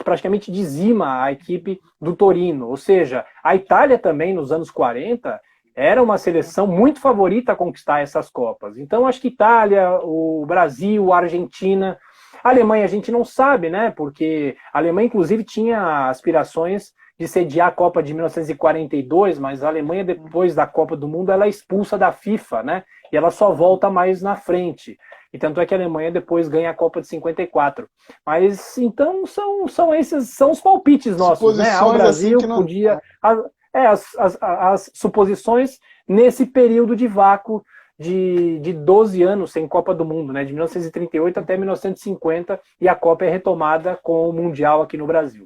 Speaker 2: praticamente dizima a equipe do Torino. Ou seja, a Itália também, nos anos 40, era uma seleção muito favorita a conquistar essas Copas. Então, acho que Itália, o Brasil, a Argentina, a Alemanha a gente não sabe, né? Porque a Alemanha, inclusive, tinha aspirações de sediar a Copa de 1942, mas a Alemanha, depois da Copa do Mundo, ela é expulsa da FIFA, né? E ela só volta mais na frente. E tanto é que a Alemanha depois ganha a Copa de 54. Mas, então, são os palpites nossos, né? O Brasil assim podia... As suposições nesse período de vácuo de 12 anos sem Copa do Mundo, né? De 1938 até 1950, e a Copa é retomada com o Mundial aqui no Brasil.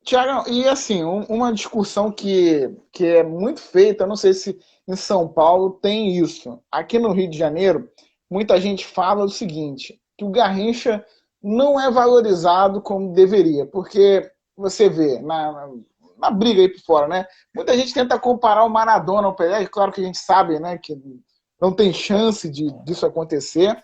Speaker 1: Tiago, e assim, uma discussão que é muito feita, não sei se em São Paulo tem isso. Aqui no Rio de Janeiro, muita gente fala o seguinte, que o Garrincha não é valorizado como deveria, porque você vê na briga aí por fora, né? Muita gente tenta comparar o Maradona ao Pelé, claro que a gente sabe, né, que não tem chance disso acontecer,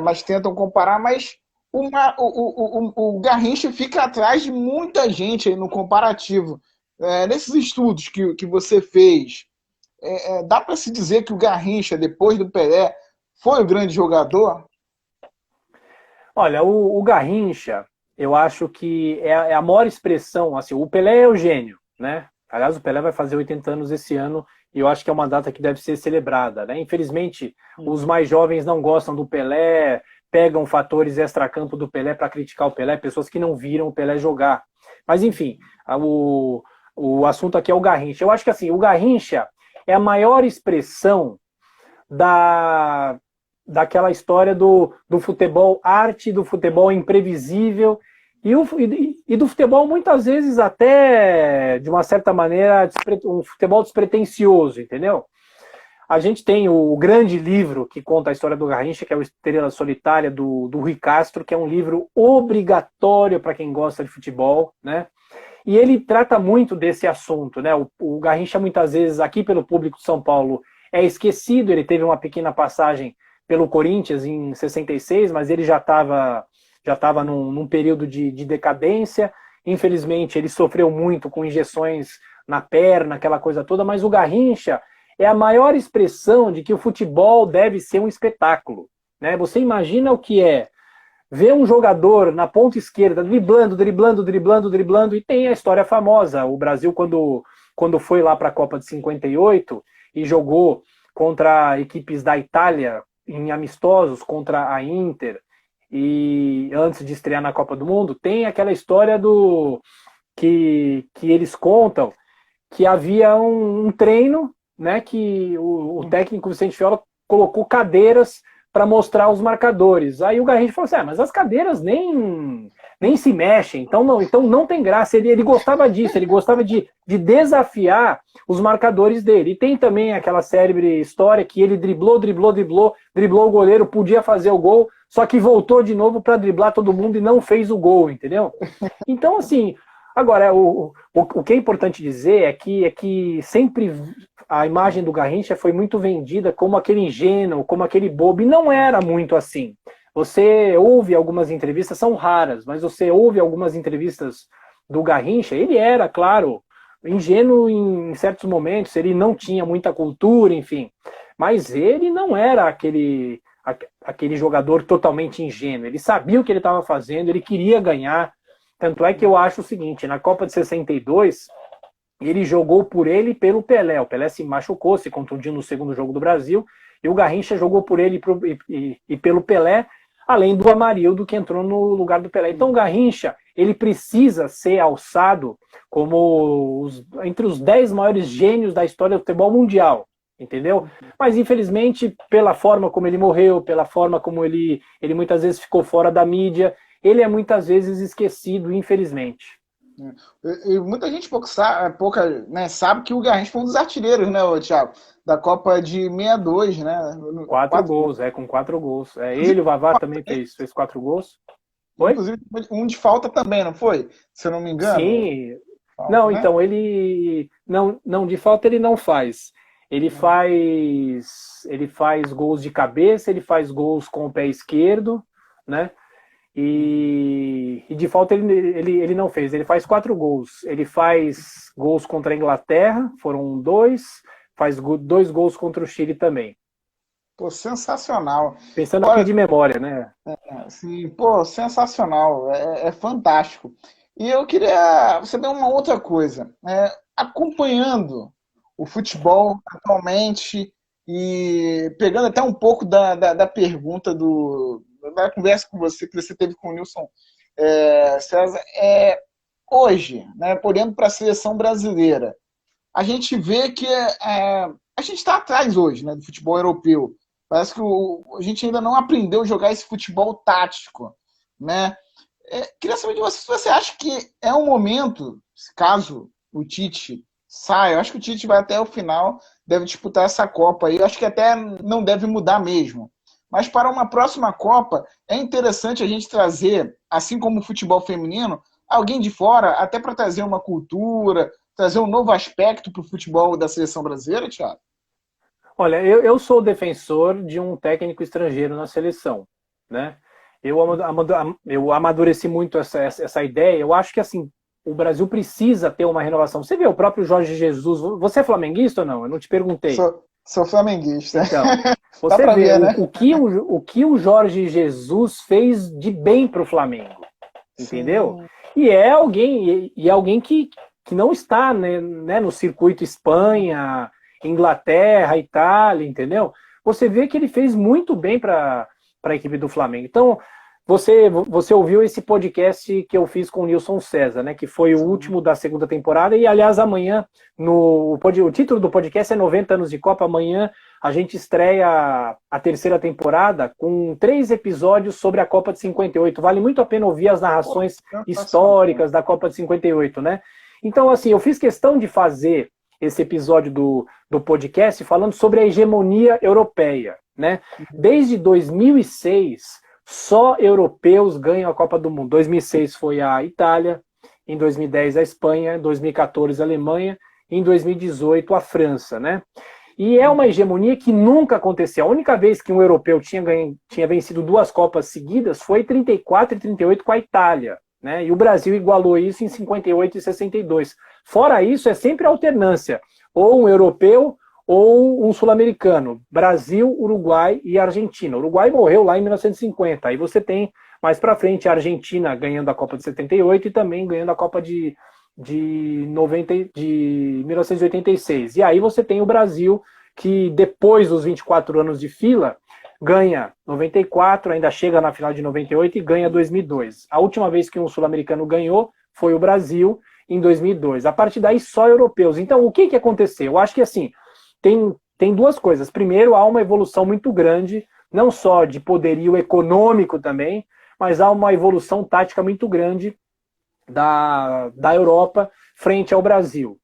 Speaker 1: mas tentam comparar, mas o Garrincha fica atrás de muita gente aí no comparativo. Nesses estudos que você fez, dá para se dizer que o Garrincha, depois do Pelé, foi o grande jogador?
Speaker 2: Olha, o Garrincha, eu acho que é a maior expressão, assim, o Pelé é o gênio, né? Aliás, o Pelé vai fazer 80 anos esse ano e eu acho que é uma data que deve ser celebrada, né? Infelizmente, os mais jovens não gostam do Pelé, pegam fatores extracampo do Pelé para criticar o Pelé, pessoas que não viram o Pelé jogar. Mas, enfim, o assunto aqui é o Garrincha. Eu acho que, assim, o Garrincha é a maior expressão daquela história do futebol arte, do futebol imprevisível e do futebol muitas vezes até, de uma certa maneira, um futebol despretensioso, entendeu? A gente tem o grande livro que conta a história do Garrincha, que é o Estrela Solitária, do Rui Castro, que é um livro obrigatório para quem gosta de futebol, né? E ele trata muito desse assunto, né? O Garrincha, muitas vezes, aqui pelo público de São Paulo, é esquecido. Ele teve uma pequena passagem pelo Corinthians em 66, mas ele já estava num período de decadência. Infelizmente, ele sofreu muito com injeções na perna, aquela coisa toda, mas o Garrincha é a maior expressão de que o futebol deve ser um espetáculo, né? Você imagina o que é ver um jogador na ponta esquerda driblando, e tem a história famosa. O Brasil, quando foi lá para a Copa de 58 e jogou contra equipes da Itália em amistosos, contra a Inter, e antes de estrear na Copa do Mundo, tem aquela história que eles contam que havia um treino, né, que o técnico Vicente Fiola colocou cadeiras para mostrar os marcadores. Aí o Garrincha falou assim, mas as cadeiras nem se mexem, então não tem graça. Ele gostava disso, ele gostava de desafiar os marcadores dele. E tem também aquela célebre história que ele driblou o goleiro, podia fazer o gol, só que voltou de novo para driblar todo mundo e não fez o gol, entendeu? Então, assim, agora, o que é importante dizer é que sempre a imagem do Garrincha foi muito vendida como aquele ingênuo, como aquele bobo, e não era muito assim. Você ouve algumas entrevistas, são raras, mas você ouve algumas entrevistas do Garrincha, ele era, claro, ingênuo em certos momentos, ele não tinha muita cultura, enfim, mas ele não era aquele jogador totalmente ingênuo, ele sabia o que ele estava fazendo, ele queria ganhar, tanto é que eu acho o seguinte, na Copa de 62, ele jogou por ele e pelo Pelé, o Pelé se machucou, se contundiu no segundo jogo do Brasil, e o Garrincha jogou por ele e pelo Pelé, além do Amarildo, que entrou no lugar do Pelé. Então o Garrincha, ele precisa ser alçado como entre os 10 maiores gênios da história do futebol mundial, entendeu? Mas infelizmente, pela forma como ele morreu, pela forma como ele muitas vezes ficou fora da mídia, ele é muitas vezes esquecido, infelizmente.
Speaker 1: E muita gente sabe que o Garrincha foi um dos artilheiros, né, Thiago? Da Copa de 62, né?
Speaker 2: 4 gols, com 4 gols. Ele, o Vavá também fez 4 gols. Foi?
Speaker 1: Inclusive, um de falta também, não foi? Se eu não me engano.
Speaker 2: Sim.
Speaker 1: Falta,
Speaker 2: não,
Speaker 1: né?
Speaker 2: então, ele... Não, de falta ele não faz. Ele faz gols de cabeça, ele faz gols com o pé esquerdo, né? E de falta ele não fez. Ele faz 4 gols. Ele faz gols contra a Inglaterra, foram 2. Faz 2 gols contra o Chile também.
Speaker 1: Pô, sensacional.
Speaker 2: Pensando aqui de memória, né?
Speaker 1: Sim, pô, sensacional. É fantástico. E eu queria saber uma outra coisa. Acompanhando o futebol atualmente e pegando até um pouco da pergunta da conversa com você, que você teve com o Nilson César, hoje, né, olhando para a seleção brasileira, a gente vê que a gente está atrás hoje, né, do futebol europeu. Parece que a gente ainda não aprendeu a jogar esse futebol tático, né? Queria saber de você se você acha que é um momento, caso o Tite saia, eu acho que o Tite vai até o final, deve disputar essa Copa aí, eu acho que até não deve mudar mesmo. Mas para uma próxima Copa, é interessante a gente trazer, assim como o futebol feminino, alguém de fora, até para trazer uma cultura, trazer um novo aspecto para o futebol da seleção brasileira, Thiago?
Speaker 2: Olha, eu sou defensor de um técnico estrangeiro na seleção, né? Eu amadureci muito essa ideia. Eu acho que assim o Brasil precisa ter uma renovação. Você vê o próprio Jorge Jesus. Você é flamenguista ou não? Eu não te perguntei.
Speaker 1: Sou flamenguista.
Speaker 2: Então, você vê ver, né? o que o Jorge Jesus fez de bem para o Flamengo, entendeu? Sim. E é alguém que não está, né, no circuito Espanha, Inglaterra, Itália, entendeu? Você vê que ele fez muito bem para a equipe do Flamengo. Então, você ouviu esse podcast que eu fiz com o Nilson César, né? Que foi o último da segunda temporada. E, aliás, amanhã, o título do podcast é 90 anos de Copa. Amanhã a gente estreia a terceira temporada com 3 episódios sobre a Copa de 58. Vale muito a pena ouvir as narrações históricas da Copa de 58, né? Então, assim, eu fiz questão de fazer esse episódio do podcast falando sobre a hegemonia europeia, né? Desde 2006... só europeus ganham a Copa do Mundo. 2006 foi a Itália, em 2010 a Espanha, em 2014 a Alemanha, e em 2018 a França, né? E é uma hegemonia que nunca aconteceu. A única vez que um europeu tinha vencido 2 Copas seguidas foi 34 e 38 com a Itália, né? E o Brasil igualou isso em 58 e 62. Fora isso, é sempre alternância. Ou um europeu ou um sul-americano, Brasil, Uruguai e Argentina. O Uruguai morreu lá em 1950. Aí você tem, mais para frente, a Argentina ganhando a Copa de 78 e também ganhando a Copa de 1986. E aí você tem o Brasil, que depois dos 24 anos de fila, ganha 94, ainda chega na final de 98 e ganha 2002. A última vez que um sul-americano ganhou foi o Brasil, em 2002. A partir daí, só europeus. Então, o que aconteceu? Eu acho que, assim, tem 2 coisas. Primeiro, há uma evolução muito grande, não só de poderio econômico também, mas há uma evolução tática muito grande da Europa frente ao Brasil.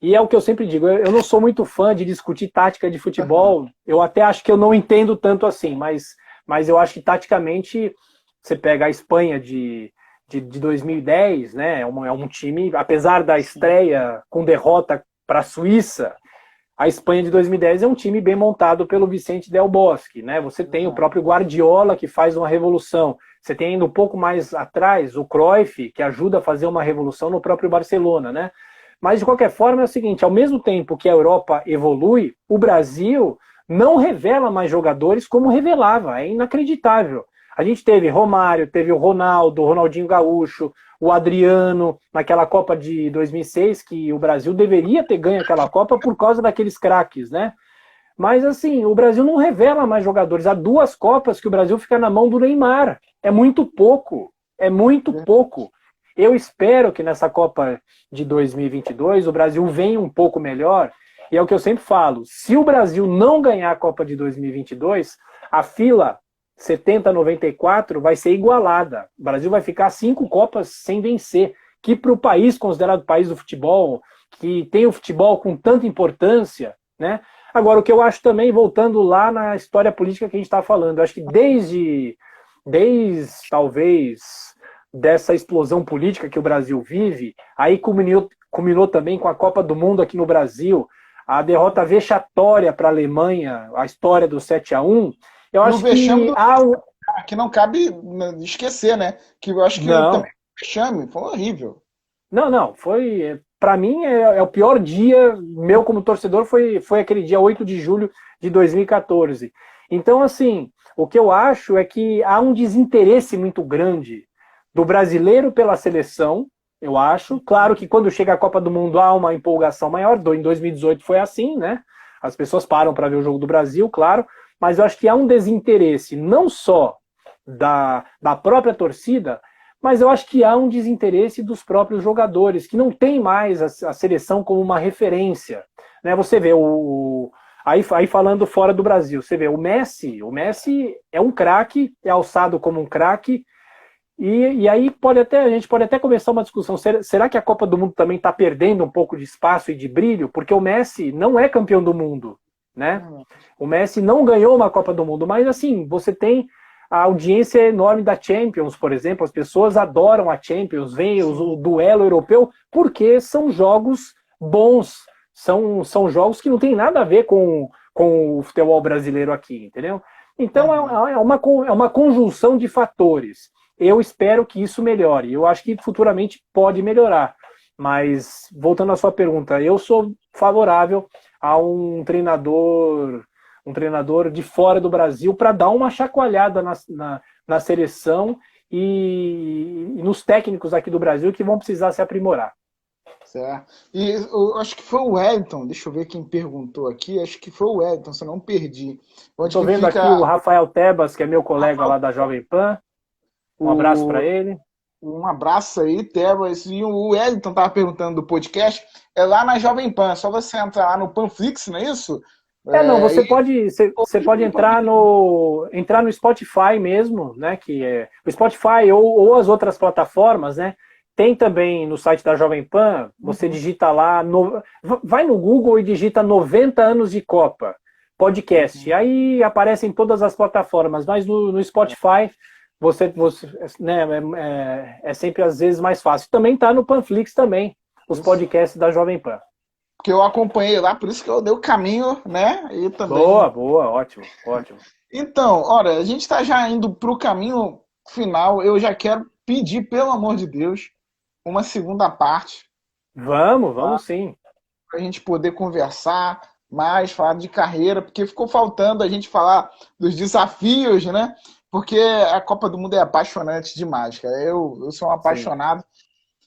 Speaker 2: E é o que eu sempre digo, eu não sou muito fã de discutir tática de futebol, eu até acho que eu não entendo tanto assim, mas mas eu acho que taticamente você pega a Espanha de 2010, né? É um time, apesar da estreia com derrota para a Suíça, a Espanha de 2010 é um time bem montado pelo Vicente Del Bosque, né? Você tem o próprio Guardiola, que faz uma revolução. Você tem ainda um pouco mais atrás o Cruyff, que ajuda a fazer uma revolução no próprio Barcelona, né? Mas, de qualquer forma, é o seguinte, ao mesmo tempo que a Europa evolui, o Brasil não revela mais jogadores como revelava. É inacreditável. A gente teve Romário, teve o Ronaldo, o Ronaldinho Gaúcho, o Adriano, naquela Copa de 2006, que o Brasil deveria ter ganho aquela Copa por causa daqueles craques, né? Mas, assim, o Brasil não revela mais jogadores. Há 2 Copas que o Brasil fica na mão do Neymar. É muito pouco. É muito pouco. Eu espero que nessa Copa de 2022 o Brasil venha um pouco melhor. E é o que eu sempre falo. Se o Brasil não ganhar a Copa de 2022, a fila 70-94 vai ser igualada. O Brasil vai ficar 5 Copas sem vencer, que para o país considerado país do futebol, que tem o futebol com tanta importância, né? Agora, o que eu acho também, voltando lá na história política que a gente está falando, eu acho que desde talvez dessa explosão política que o Brasil vive, aí culminou também com a Copa do Mundo aqui no Brasil, a derrota vexatória para a Alemanha, a história do 7-1. Eu acho que
Speaker 1: que não cabe esquecer, né? Que eu acho que também o vexame foi horrível.
Speaker 2: Não, foi. Para mim é o pior dia meu como torcedor, foi aquele dia 8 de julho de 2014. Então, assim, o que eu acho é que há um desinteresse muito grande do brasileiro pela seleção, eu acho. Claro que quando chega a Copa do Mundo há uma empolgação maior, em 2018 foi assim, né? As pessoas param para ver o jogo do Brasil, claro, mas eu acho que há um desinteresse não só da própria torcida, mas eu acho que há um desinteresse dos próprios jogadores, que não tem mais a seleção como uma referência. Né? Você vê, aí falando fora do Brasil, você vê o Messi é um craque, é alçado como um craque, e aí a gente pode até começar uma discussão, será que a Copa do Mundo também está perdendo um pouco de espaço e de brilho? Porque o Messi não é campeão do mundo, né? O Messi não ganhou uma Copa do Mundo, mas assim, você tem a audiência enorme da Champions, por exemplo, as pessoas adoram a Champions, veem o duelo europeu, porque são jogos bons, são jogos que não tem nada a ver com o futebol brasileiro aqui, entendeu? Então é uma conjunção de fatores. Eu espero que isso melhore, eu acho que futuramente pode melhorar, mas voltando à sua pergunta, eu sou favorável a um treinador de fora do Brasil para dar uma chacoalhada na seleção e nos técnicos aqui do Brasil que vão precisar se aprimorar.
Speaker 1: Certo. E eu acho que foi o Wellington, deixa eu ver quem perguntou aqui, acho que foi o Wellington, se eu não perdi.
Speaker 2: Estou vendo aqui o Rafael Tebas, que é meu colega lá da Jovem Pan. Um abraço para ele.
Speaker 1: Um abraço aí, Tebas. E o Wellington estava perguntando do podcast, é lá na Jovem Pan, só você entrar lá no Panflix, não é isso?
Speaker 2: Não, você pode entrar no Spotify mesmo, né? Que é o Spotify ou as outras plataformas, né? Tem também no site da Jovem Pan, você digita lá, vai no Google e digita 90 anos de Copa, podcast. Aí aparecem todas as plataformas, mas no Spotify você né, é sempre às vezes mais fácil. Também está no Panflix também, os podcasts da Jovem Pan.
Speaker 1: Que eu acompanhei lá, por isso que eu dei o caminho, né? E também...
Speaker 2: Boa, ótimo.
Speaker 1: Então, olha, a gente está já indo para o caminho final. Eu já quero pedir, pelo amor de Deus, uma segunda parte.
Speaker 2: Vamos sim.
Speaker 1: Para a gente poder conversar mais, falar de carreira, porque ficou faltando a gente falar dos desafios, né? Porque a Copa do Mundo é apaixonante demais, cara. Eu sou um apaixonado. Sim.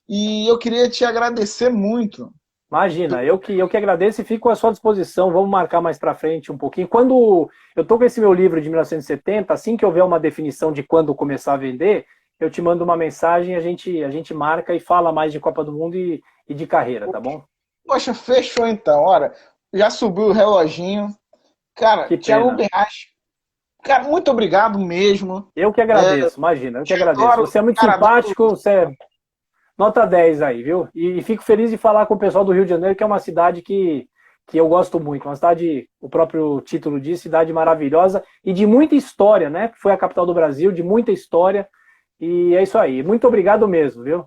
Speaker 1: E eu queria te agradecer muito.
Speaker 2: Imagina, eu que agradeço e fico à sua disposição. Vamos marcar mais para frente um pouquinho. Quando eu estou com esse meu livro de 1970, assim que houver uma definição de quando começar a vender, eu te mando uma mensagem, a gente marca e fala mais de Copa do Mundo e de carreira, tá bom?
Speaker 1: Poxa, fechou então. Olha, já subiu o reloginho. Cara, Thiago Berrache, cara, muito obrigado mesmo.
Speaker 2: Eu que agradeço, imagina, eu que agradeço. Você é muito simpático, você é nota 10 aí, viu? E fico feliz de falar com o pessoal do Rio de Janeiro, que é uma cidade que que eu gosto muito. Uma cidade, o próprio título diz, cidade maravilhosa e de muita história, né? Foi a capital do Brasil, de muita história. E é isso aí. Muito obrigado mesmo, viu?